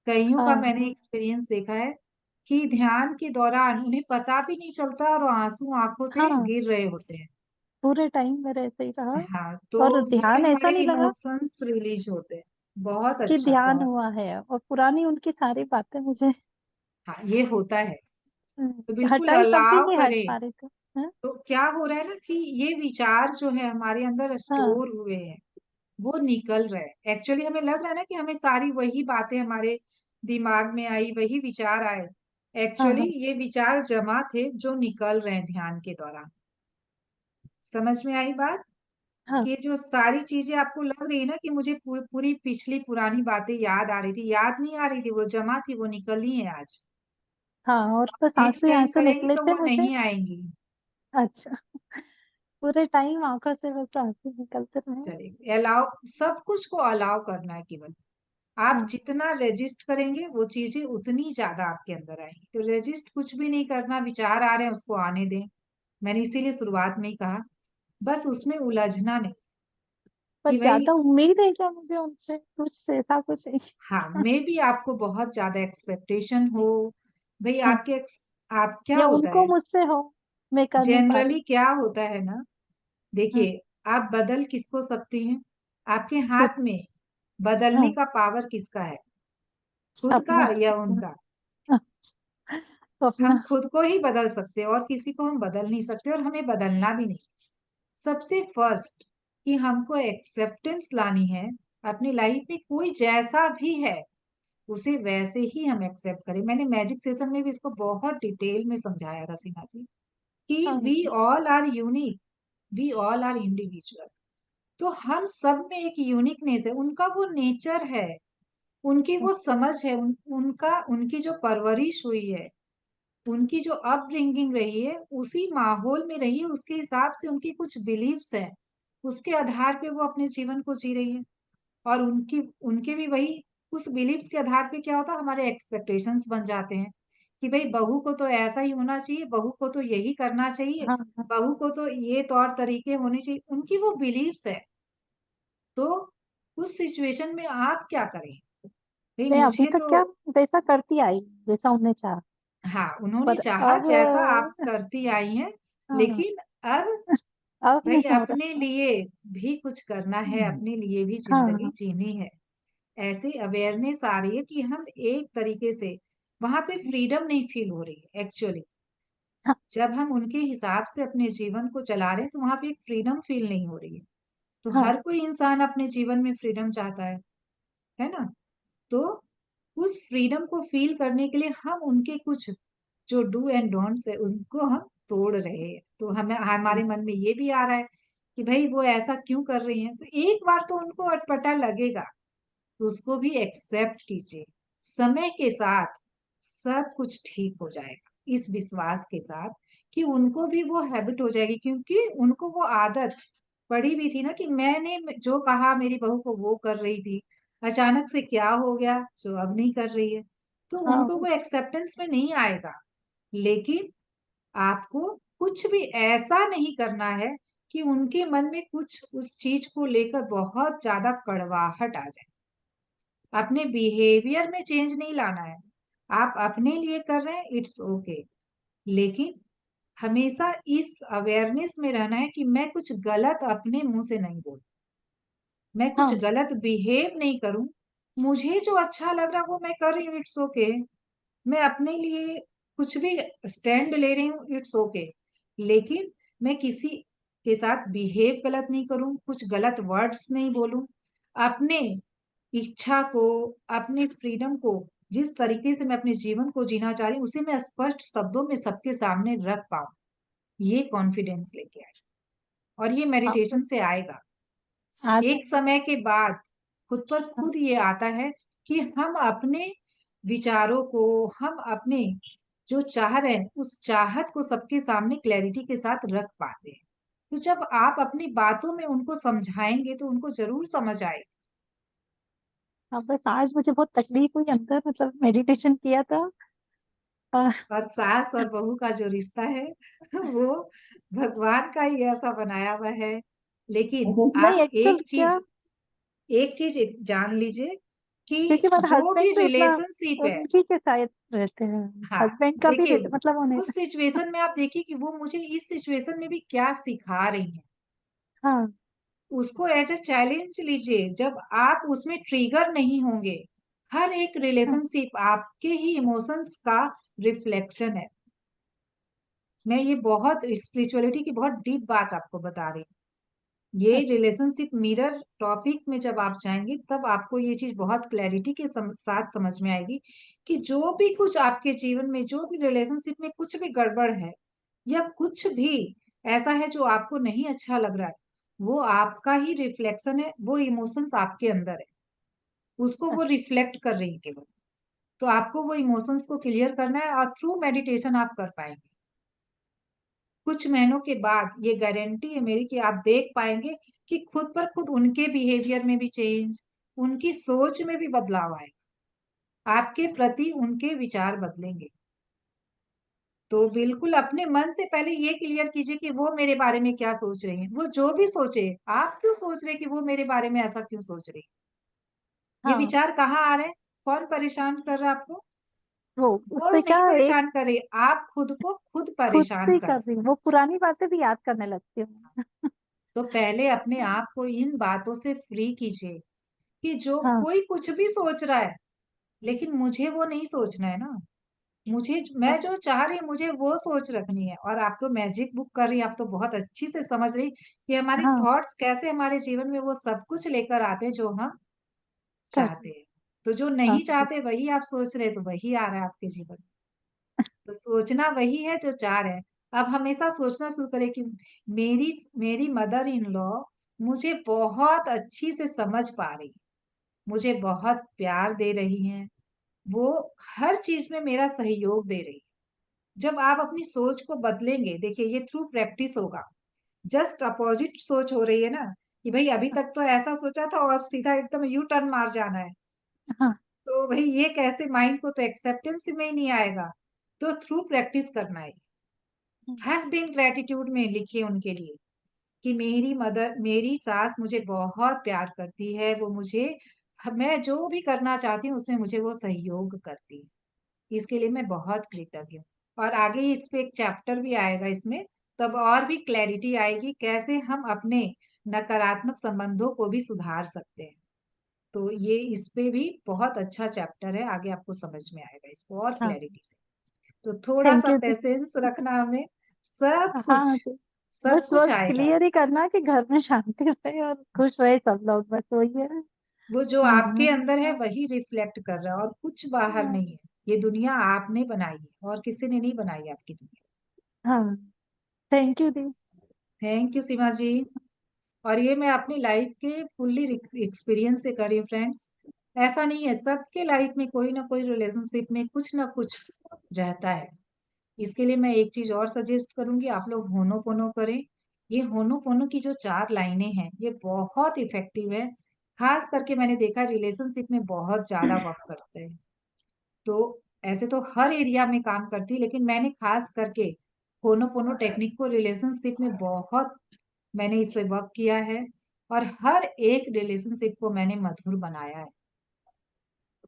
कईयों का हाँ मैंने एक्सपीरियंस देखा है कि ध्यान के दौरान उन्हें पता भी नहीं चलता और आंसू आंखों से हाँ, गिर रहे होते हैं। पूरे टाइम मेरे ऐसे ही रहा। हाँ, तो और ये ध्यान ऐसा हमारे नहीं लगा इमोशंस रिलीज होते हैं। बहुत कि अच्छा, ध्यान बहुत। हुआ है, और पुरानी उनकी सारी बातें मुझे हाँ, ये होता है। तो बिल्कुल हटाई तब भी अलाउ नहीं हट करें। पा रही थी। हाँ। तो क्या हो रहा है ना कि ये विचार जो है हमारे अंदर हाँ स्टोर हुए हैं, वो निकल रहा है। एक्चुअली हमें लग रहा है ना कि हमें सारी वही बातें हमारे दिमाग में आई, वही विचार आए। हाँ एक्चुअली हाँ ये विचार जमा थे जो निकल रहे हैं ध्यान के दौरान। समझ में आई बात? हाँ कि जो सारी चीजें आपको लग रही है ना कि मुझे पूरी पिछली पुरानी बातें याद आ रही थी, याद नहीं आ रही थी, वो जमा थी, वो निकली है आज। हाँ, और बस नेक्स्ट आंसू ही टाइम आंसू करेंगी निकले तो थे वो मुझे। नहीं आएंगी। अच्छा, पूरे टाइम आंखों से बस आंसू निकलते रहे। चलिए, अलाउ, सब कुछ को अलाउ करना है केवल। आप हाँ जितना रेजिस्ट करेंगे वो चीजें उतनी ज्यादा आपके अंदर आएंगी। तो रेजिस्ट कुछ भी नहीं करना, विचार आ रहे हैं उसको आने दें। मैंने इसीलिए शुरुआत में ही कहा, बस उसमें उलझना नहीं पर कि भाई, ज्यादा उम्मीद है क्या मुझे उनसे, कुछ ऐसा कुछ नहीं। हाँ मे भी आपको बहुत ज्यादा एक्सपेक्टेशन हो। भाई हाँ, आपके आप, क्या या होता उनको है मुझसे हो, मैं कर नहीं पा रही। जनरली, क्या होता है ना, हाँ, देखिए, आप बदल किसको सकती हैं? आपके खुद। हाथ में बदलने हाँ, का पावर किसका है? खुद का अपना। या उनका? हाँ, हम अपना। खुद को ही बदल सकते हैं, और किसी को हम बदल नहीं सकते, और हमें बदलना भी नहीं। सबसे फर्स्ट कि हमको एक्सेप्टेंस लानी है अपनी लाइफ में, कोई जैसा भी है उसे वैसे ही हम एक्सेप्ट करें। मैंने मैजिक सेशन में भी इसको बहुत डिटेल में समझाया था सीमा जी, कि हाँ we all are unique, we all are individual. तो हम सब में एक यूनिकनेस है, उनका वो नेचर है, उनकी वो समझ है, उनका, उनकी जो परवरिश हुई है, उनकी जो अपब्रिंगिंग रही है, उसी माहौल में रही है, उसके हिसाब से उनकी कुछ बिलीव्स हैं। उसके आधार पे वो अपने जीवन को जी रही है। और उनकी उनके भी वही उस बिलीव्स के आधार पे क्या होता है, हमारे एक्सपेक्टेशंस बन जाते हैं कि भाई बहू को तो ऐसा ही होना चाहिए, बहू को तो यही करना चाहिए, हाँ हाँ। बहू को तो ये तौर तरीके होने चाहिए, उनकी वो बिलीव्स है। तो उस सिचुएशन में आप क्या करें? भाई मैं अभी मुझे तक तो क्या वैसा करती आई जैसा उन्हें चाहा। हाँ, उन्होंने पर चाहा अब जैसा आप करती आई हैं, हाँ, लेकिन अब अब भाई नहीं हो अपने रहा। लिए भी कुछ करना है, अपने लिए भी जिंदगी हाँ जीनी है। ऐसी अवेयरनेस आ रही है कि हम एक तरीके से वहां पे फ्रीडम नहीं फील हो रही है एक्चुअली। हाँ जब हम उनके हिसाब से अपने जीवन को चला रहे हैं तो वहां पे एक फ्रीडम फील नहीं हो रही है। तो हाँ हर कोई इंसान अपने जीवन में फ्रीडम चाहता है ना? तो उस फ्रीडम को फील करने के लिए हम उनके कुछ जो डू एंड डोंट्स है उसको हम तोड़ रहे हैं। तो हमें हमारे मन में ये भी आ रहा है कि भाई वो ऐसा क्यों कर रही हैं, तो एक बार तो उनको अटपटा लगेगा, तो उसको भी एक्सेप्ट कीजिए। समय के साथ सब कुछ ठीक हो जाएगा, इस विश्वास के साथ कि उनको भी वो हैबिट हो जाएगी, क्योंकि उनको वो आदत पड़ी भी थी ना कि मैंने जो कहा मेरी बहू को वो कर रही थी, अचानक से क्या हो गया जो अब नहीं कर रही है। तो हाँ। उनको वो एक्सेप्टेंस में नहीं आएगा। लेकिन आपको कुछ भी ऐसा नहीं करना है कि उनके मन में कुछ उस चीज को लेकर बहुत ज्यादा कड़वाहट आ जाए। अपने बिहेवियर में चेंज नहीं लाना है। आप अपने लिए कर रहे हैं, इट्स ओके। लेकिन हमेशा इस अवेयरनेस में रहना है कि मैं कुछ गलत अपने मुंह से नहीं बोलूं, मैं कुछ हाँ गलत बिहेव नहीं करूं। मुझे जो अच्छा लग रहा है वो मैं कर रही हूँ, इट्स ओके। मैं अपने लिए कुछ भी स्टैंड ले रही हूँ, इट्स ओके। लेकिन मैं किसी के साथ बिहेव गलत नहीं करूं, कुछ गलत वर्ड्स नहीं बोलूं। अपने इच्छा को, अपने फ्रीडम को, जिस तरीके से मैं अपने जीवन को जीना चाह रही हूँ उसे मैं स्पष्ट शब्दों में सबके सामने रख पाऊं, ये कॉन्फिडेंस लेके आए। और ये हाँ। मेडिटेशन बस से आएगा। आज एक समय के बाद खुद पर हाँ खुद ये आता है कि हम अपने विचारों को, हम अपने जो चाह रहे हैं उस चाहत को सबके सामने क्लैरिटी के साथ रख पाते हैं। तो जब आप अपनी बातों में उनको समझाएंगे तो उनको जरूर समझ आए। हाँ, बस आज मुझे बहुत तकलीफ हुई अंदर, मतलब मेडिटेशन किया था। आ, और सास और बहू का जो रिश्ता है वो भगवान का ही ऐसा बनाया हुआ है। लेकिन नहीं आप एक्चुअल क्या, एक चीज जान लीजिए कि क्योंकि मेरे जो भी हस्बैंड भी उतना रिलेशनशिप है, उनकी के साथ रहते हैं। हाँ, हस्बैंड का भी देखिए मतलब उन्हें। उस सिचुएशन में आप देखिए कि वो मुझे इस सिचुएशन में भी क्या सिखा रही हैं। हाँ उसको एज अ चैलेंज लीजिए, जब आप उसमें ट्रिगर नहीं होंगे। हर एक हाँ रिलेशनशिप आपके ही इमोशंस का रिफ्लेक्शन है। मैं ये बहुत स्पिरिचुअलिटी की बहुत डीप बात आपको बता रही हूँ। ये रिलेशनशिप मिरर टॉपिक में जब आप जाएंगे तब आपको ये चीज बहुत क्लैरिटी के साथ समझ में आएगी कि जो भी कुछ आपके जीवन में, जो भी रिलेशनशिप में कुछ भी गड़बड़ है या कुछ भी ऐसा है जो आपको नहीं अच्छा लग रहा है, वो आपका ही रिफ्लेक्शन है, वो इमोशंस आपके अंदर है, उसको वो रिफ्लेक्ट कर रही है केवल। तो आपको वो इमोशंस को क्लियर करना है और थ्रू मेडिटेशन आप कर पाएंगे। कुछ महीनों के बाद ये गारंटी है मेरी कि आप देख पाएंगे कि खुद पर खुद उनके बिहेवियर में भी चेंज, उनकी सोच में भी बदलाव आएगा, आपके प्रति उनके विचार बदलेंगे। तो बिल्कुल अपने मन से पहले ये क्लियर कीजिए कि वो मेरे बारे में क्या सोच रही हैं। वो जो भी सोचे, आप क्यों सोच रहे हैं कि वो मेरे बारे में ऐसा क्यों सोच रही है? ये हाँ। विचार कहाँ आ रहे हैं? कौन परेशान कर रहा है आपको? वो वो उससे क्या नहीं एक परेशान कर रही, आप खुद को खुद खुद परेशान से ही कर। कर रही हूँ, वो पुरानी बातें भी याद करने लगती हूँ। तो पहले अपने आप को इन बातों से फ्री कीजिए कि जो हाँ कोई कुछ भी सोच रहा है, लेकिन मुझे वो नहीं सोचना है ना। मुझे, हाँ मैं जो चाह रही हूँ मुझे वो सोच रखनी है। और आप तो मैजिक बुक कर रही हैं, आप तो बहुत अच्छी से समझ रही कि हमारी हाँ। थॉट्स कैसे हमारे जीवन में वो सब कुछ लेकर आते हैं जो हम कर चाहते हैं। तो जो हाँ नहीं चाहते वही आप सोच रहे हैं, तो वही आ रहा है आपके जीवन में। तो सोचना वही है जो चाह रहे हैं। अब हमेशा सोचना शुरू करें कि मेरी मेरी मदर इन लॉ मुझे बहुत अच्छी से समझ पा रही है, मुझे बहुत प्यार दे रही हैं, वो हर चीज में मेरा सहयोग दे रही है। जब आप अपनी सोच को बदलेंगे, देखिए ये थ्रू प्रैक्टिस होगा। जस्ट अपोजिट सोच हो रही है ना, कि भाई अभी तक तो ऐसा सोचा था और सीधा एकदम यू टर्न मार जाना है। हाँ। तो भाई ये कैसे, माइंड को तो एक्सेप्टेंस में ही नहीं आएगा। तो थ्रू प्रैक्टिस करना है। हर दिन ग्रेटिट्यूड में लिखिए उनके लिए कि मेरी मदर, मेरी सास मुझे बहुत प्यार करती है, वो मुझे, मैं जो भी करना चाहती हूँ उसमें मुझे वो सहयोग करती है, इसके लिए मैं बहुत कृतज्ञ हूँ। और आगे इस पे एक चैप्टर भी आएगा इसमें, तब और भी क्लैरिटी आएगी कैसे हम अपने नकारात्मक संबंधों को भी सुधार सकते हैं। तो ये इस पे भी बहुत अच्छा चैप्टर है, आगे आपको समझ में आएगा इसको और हाँ। क्लैरिटी से। तो थोड़ा थैंक सा यू दी। पेशेंस रखना हमें, सब हाँ कुछ, दी। सब बस कुछ बस आएगा। क्लियर ही करना कि घर में शांति रहे और खुश रहे सब लोग, बस वही है। वो जो आपके हम्म। अंदर है वही रिफ्लेक्ट कर रहा है और कुछ बाहर नहीं है। ये दुनिया आपने बनाई है और किसी ने नहीं बनाई आपकी दुनिया। हाँ। थैंक यू दी। Thank you Seema ji. और ये मैं अपनी लाइफ के फुल्ली एक्सपीरियंस से करी फ्रेंड्स। ऐसा नहीं है, सबके लाइफ में कोई ना कोई रिलेशनशिप में कुछ ना कुछ रहता है। इसके लिए मैं एक चीज और सजेस्ट करूंगी, आप लोग होनो पोनो करें। ये होनो पोनो की जो 4 लाइनें हैं ये बहुत इफेक्टिव है। खास करके मैंने देखा रिलेशनशिप में बहुत ज्यादा वर्क करते हैं। तो ऐसे तो हर एरिया में काम करती, लेकिन मैंने खास करके होनोपोनो टेक्निक को रिलेशनशिप में बहुत, मैंने इस पे वर्क किया है। और हर एक रिलेशनशिप को मैंने मधुर बनाया है।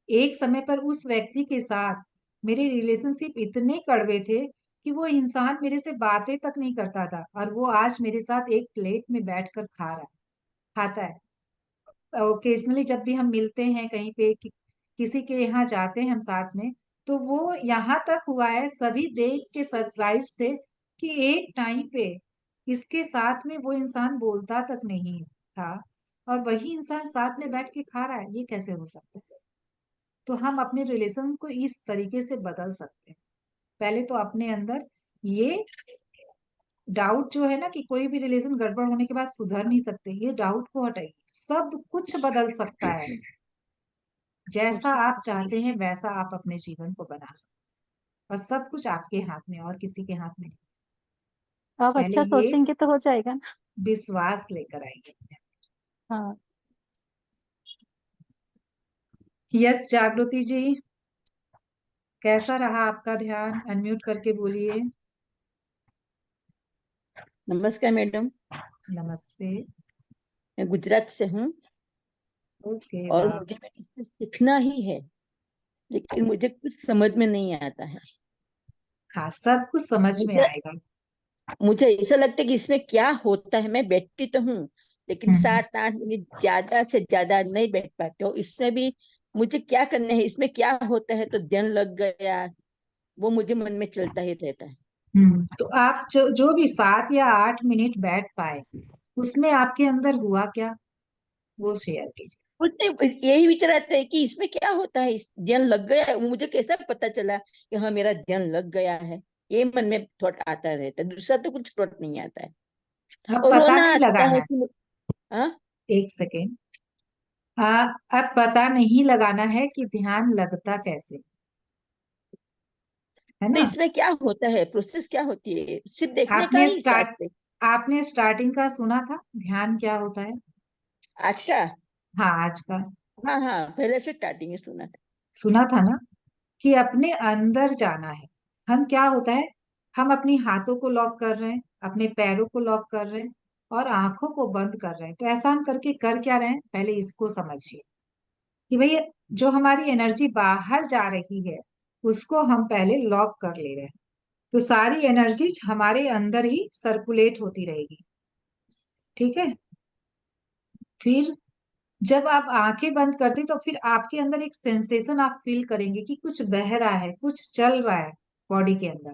एक समय पर उस व्यक्ति के साथ मेरे रिलेशनशिप इतने कड़वे थे कि वो इंसान मेरे से बातें तक नहीं करता था, और वो आज मेरे साथ एक प्लेट में बैठकर खाता है। ओकेजनली जब भी हम मिलते हैं कहीं पे किसी के यहाँ जाते हैं हम साथ में, तो वो यहाँ तक हुआ है, सभी देख के सरप्राइज थे कि एक टाइम पे इसके साथ में वो इंसान बोलता तक नहीं था और वही इंसान साथ में बैठ के खा रहा है, ये कैसे हो सकता है। तो हम अपने रिलेशन को इस तरीके से बदल सकते हैं। पहले तो अपने अंदर ये डाउट जो है ना कि कोई भी रिलेशन गड़बड़ होने के बाद सुधर नहीं सकते, ये डाउट को हटाइए, सब कुछ बदल सकता है। जैसा आप चाहते हैं वैसा आप अपने जीवन को बना सकते हैं, और सब कुछ आपके हाथ में और किसी के हाथ में नहीं। आप पहले अच्छा ये सोचेंगे तो हो जाएगा ना। विश्वास लेकर आइए। हाँ। यस जागृति जी, कैसा रहा आपका ध्यान? अनम्यूट करके बोलिए। नमस्कार मैडम। नमस्ते। मैं गुजरात से हूँ ओके, और वाह। मुझे इससे सीखना ही है, लेकिन मुझे कुछ समझ में नहीं आता है। हाँ, सब कुछ समझ में मुझे आएगा। मुझे ऐसा लगता है कि इसमें क्या होता है। मैं बैठती तो हूँ, लेकिन हम्म 7-8 मिनट ज्यादा से ज्यादा नहीं बैठ पाते हो। इसमें भी मुझे क्या करना है, इसमें क्या होता है, तो ध्यान लग गया, वो मुझे मन में चलता ही रहता है। तो आप जो जो भी 7 या 8 मिनट बैठ पाए, उसमें आपके अंदर हुआ क्या, वो शेयर कीजिए। कुछ नहीं, यही विचार आता है कि इसमें क्या होता है, इस ध्यान लग गया है। मुझे कैसा पता चला कि हाँ मेरा ध्यान लग गया है। ये मन में थॉट आता रहता है, दूसरा तो कुछ थॉट नहीं आता है। अब और पता रोना नहीं आता लगाना है है। कि हाँ। एक सेकेंड। अब पता नहीं लगाना है कि ध्यान लगता कैसे, है तो ना। इसमें क्या होता है, प्रोसेस क्या होती है, सिर्फ देखने का आपने ही सांस स्टार्ट पे? आपने स्टार्टिंग का सुना था, ध्यान क्या होता है? अच्छा। हाँ, आज का हाँ हाँ, पहले से स्टार्टिंग में सुना था। सुना था ना, कि अपने अंदर जाना है। हम क्या होता है, हम अपनी हाथों को लॉक कर रहे हैं, अपने पैरों को लॉक कर रहे हैं और आंखों को बंद कर रहे हैं। तो ऐसा हम करके कर क्या रहे हैं, पहले इसको समझिए कि भाई जो हमारी एनर्जी बाहर जा रही है उसको हम पहले लॉक कर ले रहे हैं। तो सारी एनर्जी हमारे अंदर ही सर्कुलेट होती रहेगी। ठीक है। फिर जब आप आंखें बंद करते तो फिर आपके अंदर एक सेंसेशन आप फील करेंगे कि कुछ बह रहा है, कुछ चल रहा है बॉडी के अंदर।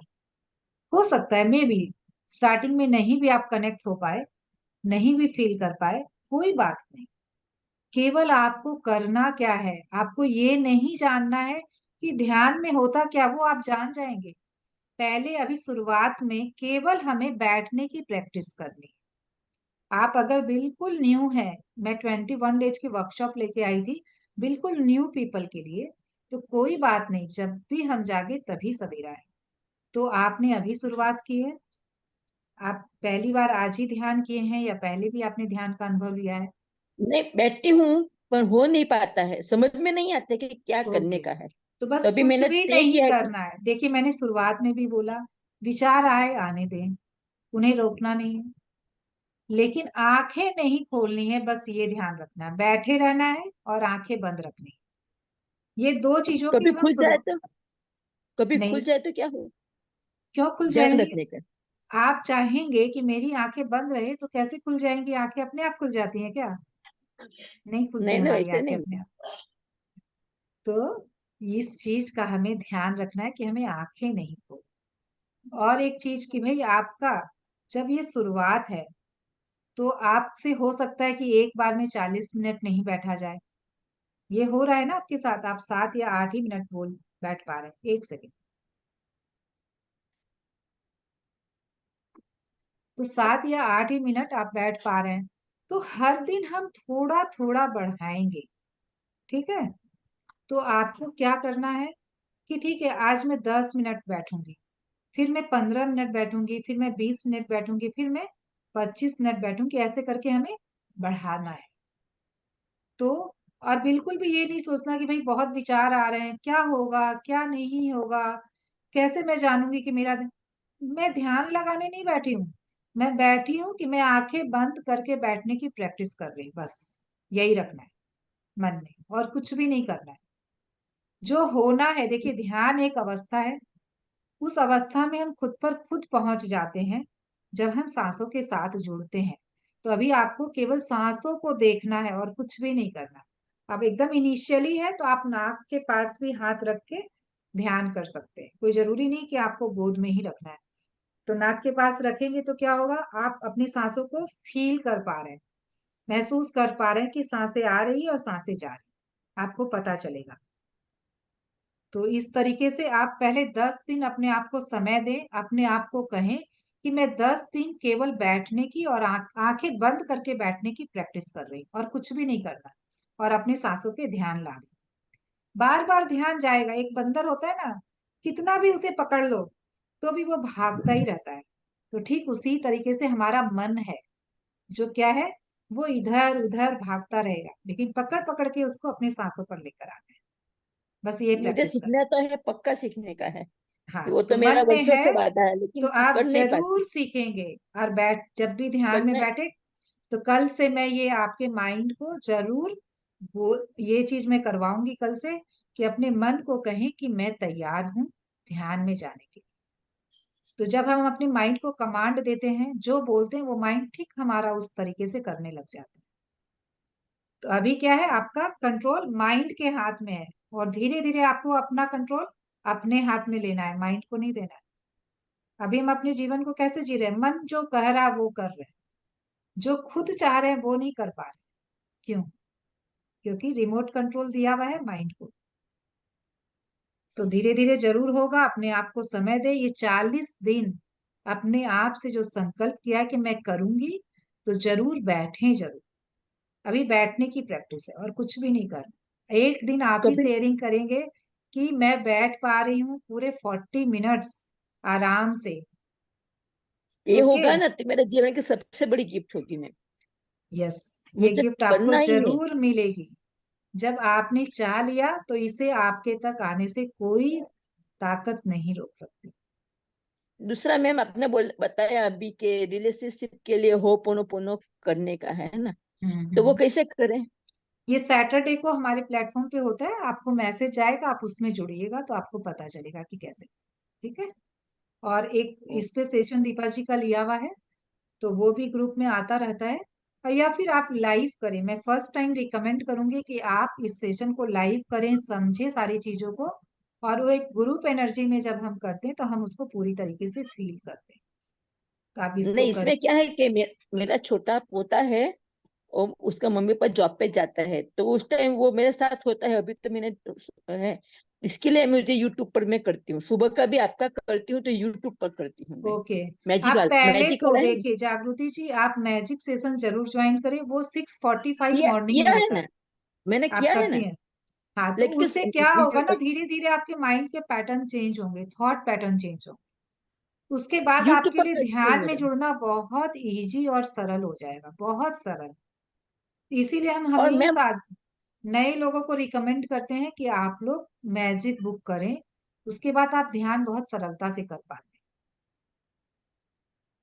हो सकता है मे बी स्टार्टिंग में नहीं भी आप कनेक्ट हो पाए, नहीं भी फील कर पाए, कोई बात नहीं। केवल आपको करना क्या है, आपको ये नहीं जानना है कि ध्यान में होता क्या, वो आप जान जाएंगे। पहले अभी शुरुआत में केवल हमें बैठने की प्रैक्टिस करनी है। आप अगर बिल्कुल न्यू है, मैं 21 डेज की वर्कशॉप लेके आई थी बिल्कुल न्यू पीपल के लिए, तो कोई बात नहीं, जब भी हम जागे तभी सवेरा है। तो आपने अभी शुरुआत की है, आप पहली बार आज ही ध्यान किए हैं या पहले भी आपने ध्यान का अनुभव लिया है? नहीं, बैठती हूँ पर हो नहीं पाता है, समझ में नहीं आता कि क्या करने ओके, का है। तो बस तभी कुछ मैंने भी तय नहीं किया कि करना है। देखिए, मैंने शुरुआत में भी बोला, विचार आए आने दें, उन्हें रोकना नहीं है, लेकिन आंखें नहीं खोलनी है। बस ये ध्यान रखना है, बैठे रहना है और आंखें बंद रखनी है। ये दो चीजों की कभी हम खुल जाए शुरू तो, कभी खुल नहीं। जाए तो क्या हो, क्यों खुल ध्यान जाएंगी? रखने का। आप चाहेंगे कि मेरी आंखें बंद रहे तो कैसे खुल जाएंगी? आंखें अपने आप खुल जाती हैं क्या? नहीं खुलती नहीं ना, हमारी वैसे आंखें नहीं। अपने आप। तो इस चीज का हमें ध्यान रखना है कि हमें आंखें नहीं खोल। और एक चीज कि भाई आपका जब ये शुरुआत है तो आपसे हो सकता है कि एक बार में 40 मिनट नहीं बैठा जाए। ये हो रहा है ना आपके साथ, आप 7 या 8 ही मिनट बोल बैठ पा रहे हैं, 1 सेकेंड। तो 7 या 8 ही मिनट आप बैठ पा रहे हैं, तो हर दिन हम थोड़ा थोड़ा बढ़ाएंगे। ठीक है? तो आपको क्या करना है कि ठीक है, आज मैं 10 मिनट बैठूंगी, फिर मैं 15 मिनट बैठूंगी, फिर मैं 20 मिनट बैठूंगी, फिर मैं 25 मिनट बैठूंगी। ऐसे करके हमें बढ़ाना है। तो और बिल्कुल भी ये नहीं सोचना कि भाई बहुत विचार आ रहे हैं, क्या होगा क्या नहीं होगा, कैसे मैं जानूंगी कि मैं ध्यान लगाने नहीं बैठी हूँ। मैं बैठी हूँ कि मैं आंखें बंद करके बैठने की प्रैक्टिस कर रही हूँ, बस यही रखना है मन में, और कुछ भी नहीं करना है। जो होना है, देखिए ध्यान एक अवस्था है, उस अवस्था में हम खुद पर खुद पहुंच जाते हैं जब हम सांसों के साथ जुड़ते हैं। तो अभी आपको केवल सांसों को देखना है और कुछ भी नहीं करना। अब एकदम इनिशियली है तो आप नाक के पास भी हाथ रख के ध्यान कर सकते हैं, कोई जरूरी नहीं कि आपको गोद में ही रखना है। तो नाक के पास रखेंगे तो क्या होगा, आप अपनी सांसों को फील कर पा रहे हैं, महसूस कर पा रहे हैं कि सांसें आ रही है और सांसें जा रही है, आपको पता चलेगा। तो इस तरीके से आप पहले 10 दिन अपने आप को समय दें, अपने आप को कहें कि मैं 10 दिन केवल बैठने की और आंखें बंद करके बैठने की प्रैक्टिस कर रही हूँ और कुछ भी नहीं करना, और अपने सांसों पे ध्यान ला रही। बार बार ध्यान जाएगा, एक बंदर होता है ना, कितना भी उसे पकड़ लो तो भी वो भागता ही रहता है। तो ठीक उसी तरीके से हमारा मन है, जो क्या है, वो इधर उधर भागता रहेगा, लेकिन पकड़ पकड़ के उसको अपने सांसों पर लेकर आना है। बस ये मुझे प्रैक्टिस करना सीखना तो है, पक्का सीखने का है। है। हाँ, वो तो तो मेरा मन में वर्षों है से वादा है, तो लेकिन आप कर नहीं जरूर पाती। सीखेंगे। और जब भी ध्यान में करना, बैठे तो कल से मैं ये आपके माइंड को जरूर, वो ये चीज मैं करवाऊंगी कल से, कि अपने मन को कहें कि मैं तैयार हूं ध्यान में जाने के लिए। तो जब हम अपने माइंड को कमांड देते हैं, जो बोलते हैं वो माइंड ठीक हमारा उस तरीके से करने लग जाता है। तो अभी क्या है, आपका कंट्रोल माइंड के हाथ में है, और धीरे धीरे आपको अपना कंट्रोल अपने हाथ में लेना है, माइंड को नहीं देना है। अभी हम अपने जीवन को कैसे जी रहे हैं, मन जो कह रहा है वो कर रहे हैं, जो खुद चाह रहे हैं वो नहीं कर पा रहे। क्यों? क्योंकि रिमोट कंट्रोल दिया हुआ है माइंड को। तो धीरे धीरे जरूर होगा, अपने आप को समय दे। ये 40 दिन अपने आप से जो संकल्प किया है कि मैं करूंगी, तो जरूर बैठें जरूर। अभी बैठने की प्रैक्टिस है और कुछ भी नहीं करना। एक दिन आप ही कभी शेयरिंग करेंगे कि मैं बैठ पा रही हूँ पूरे 40 मिनट्स आराम से। ये ओके। होगा ना तो मेरे जीवन की सबसे बड़ी गिफ्ट होगी। मैं, यस, ये मुझे गिफ्ट आपको करना ही है। जरूर मिलेगी। जब आपने चाह लिया तो इसे आपके तक आने से कोई ताकत नहीं रोक सकती। दूसरा मैम, आपने बताया अभी के रिलेशनशिप के लिए हो पोनो पोनो करने का है ना, तो वो हम्म। कैसे करें? ये सैटरडे को हमारे प्लेटफॉर्म पे होता है, आपको मैसेज आएगा, आप उसमें जुड़िएगा तो आपको पता चलेगा कि कैसे। ठीक है? और एक इस पे सेशन दीपा जी का लिया हुआ है, तो वो भी ग्रुप में आता रहता है। और या फिर आप लाइव करें, मैं फर्स्ट टाइम रिकमेंड करूंगी कि आप इस सेशन को लाइव करें, समझे सारी चीजों को। और वो एक ग्रुप एनर्जी में जब हम करते हैं तो हम उसको पूरी तरीके से फील करते हैं। तो आप इसको नहीं, करें। इसमें क्या है कि मेरा छोटा पोता है, और उसका मम्मी पापा जॉब पे जाता है, तो उस टाइम वो मेरे साथ होता है। अभी तो मैंने है, इसके लिए मुझे यूट्यूब पर मैं करती हूँ, सुबह का भी आपका करती हूँ तो यूट्यूब पर करती हूँ मैं। ओके। मैजिक आप वाला, पहले मैजिक तो वाला है ना। देखिए जागृति जी, आप मैजिक सेशन जरूर ज्वाइन करें, वो 6:45 किया मॉर्निंग में किया है होता ना, है। मैंने आप किया है करती ना। हैं? हाँ, तो उससे क्या होगा ना, लेकिन धीरे धीरे आपके माइंड के पैटर्न चेंज होंगे, थॉट पैटर्न चेंज होंगे। उसके बाद यूट्यूब आपके पर लिए करती हूँ ध्यान में मैडम। जुड़ना बहुत इजी और सरल हो जाएगा, बहुत सरल। इसीलिए हम और मैम, हमेशा नए लोगों को रिकमेंड करते हैं कि आप लोग मैजिक बुक करें, उसके बाद आप ध्यान बहुत सरलता से कर पाते हैं।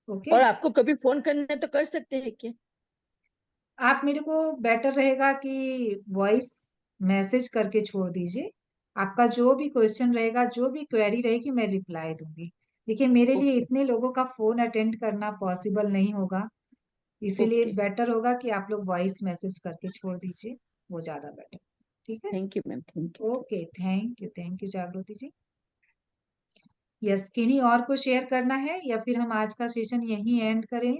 ओके। और आपको कभी फोन करना है तो कर सकते हैं क्या? आप मेरे को बेटर रहेगा कि वॉइस मैसेज करके छोड़ दीजिए। आपका जो भी क्वेश्चन रहेगा, जो भी क्वेरी रहेगी, मैं रिप्लाई दूंगी। देखिए, मेरे लिए ओके। इतने लोगों का फोन अटेंड करना पॉसिबल नहीं होगा, इसीलिए ओके। बेटर होगा कि आप लोग वॉइस मैसेज करके छोड़ दीजिए, वो ज्यादा बेटर। ठीक है। Thank you ma'am, thank you. Okay, thank you जागृति जी। यस, किन्हीं और को शेयर करना है या फिर हम आज का सेशन यहीं एंड करें?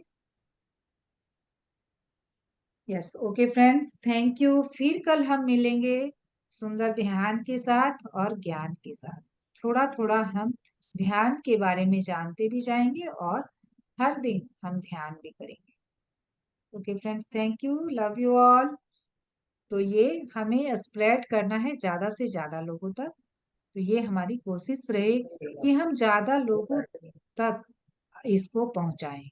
Yes, okay friends, thank you. फिर कल हम मिलेंगे सुंदर ध्यान के साथ और ज्ञान के साथ। थोड़ा थोड़ा हम ध्यान के बारे में जानते भी जाएंगे और हर दिन हम ध्यान भी करेंगे। Okay friends, thank you, love you all. तो ये हमें स्प्रेड करना है ज्यादा से ज्यादा लोगों तक। तो ये हमारी कोशिश रहे कि हम ज्यादा लोगों तक इसको पहुंचाएं।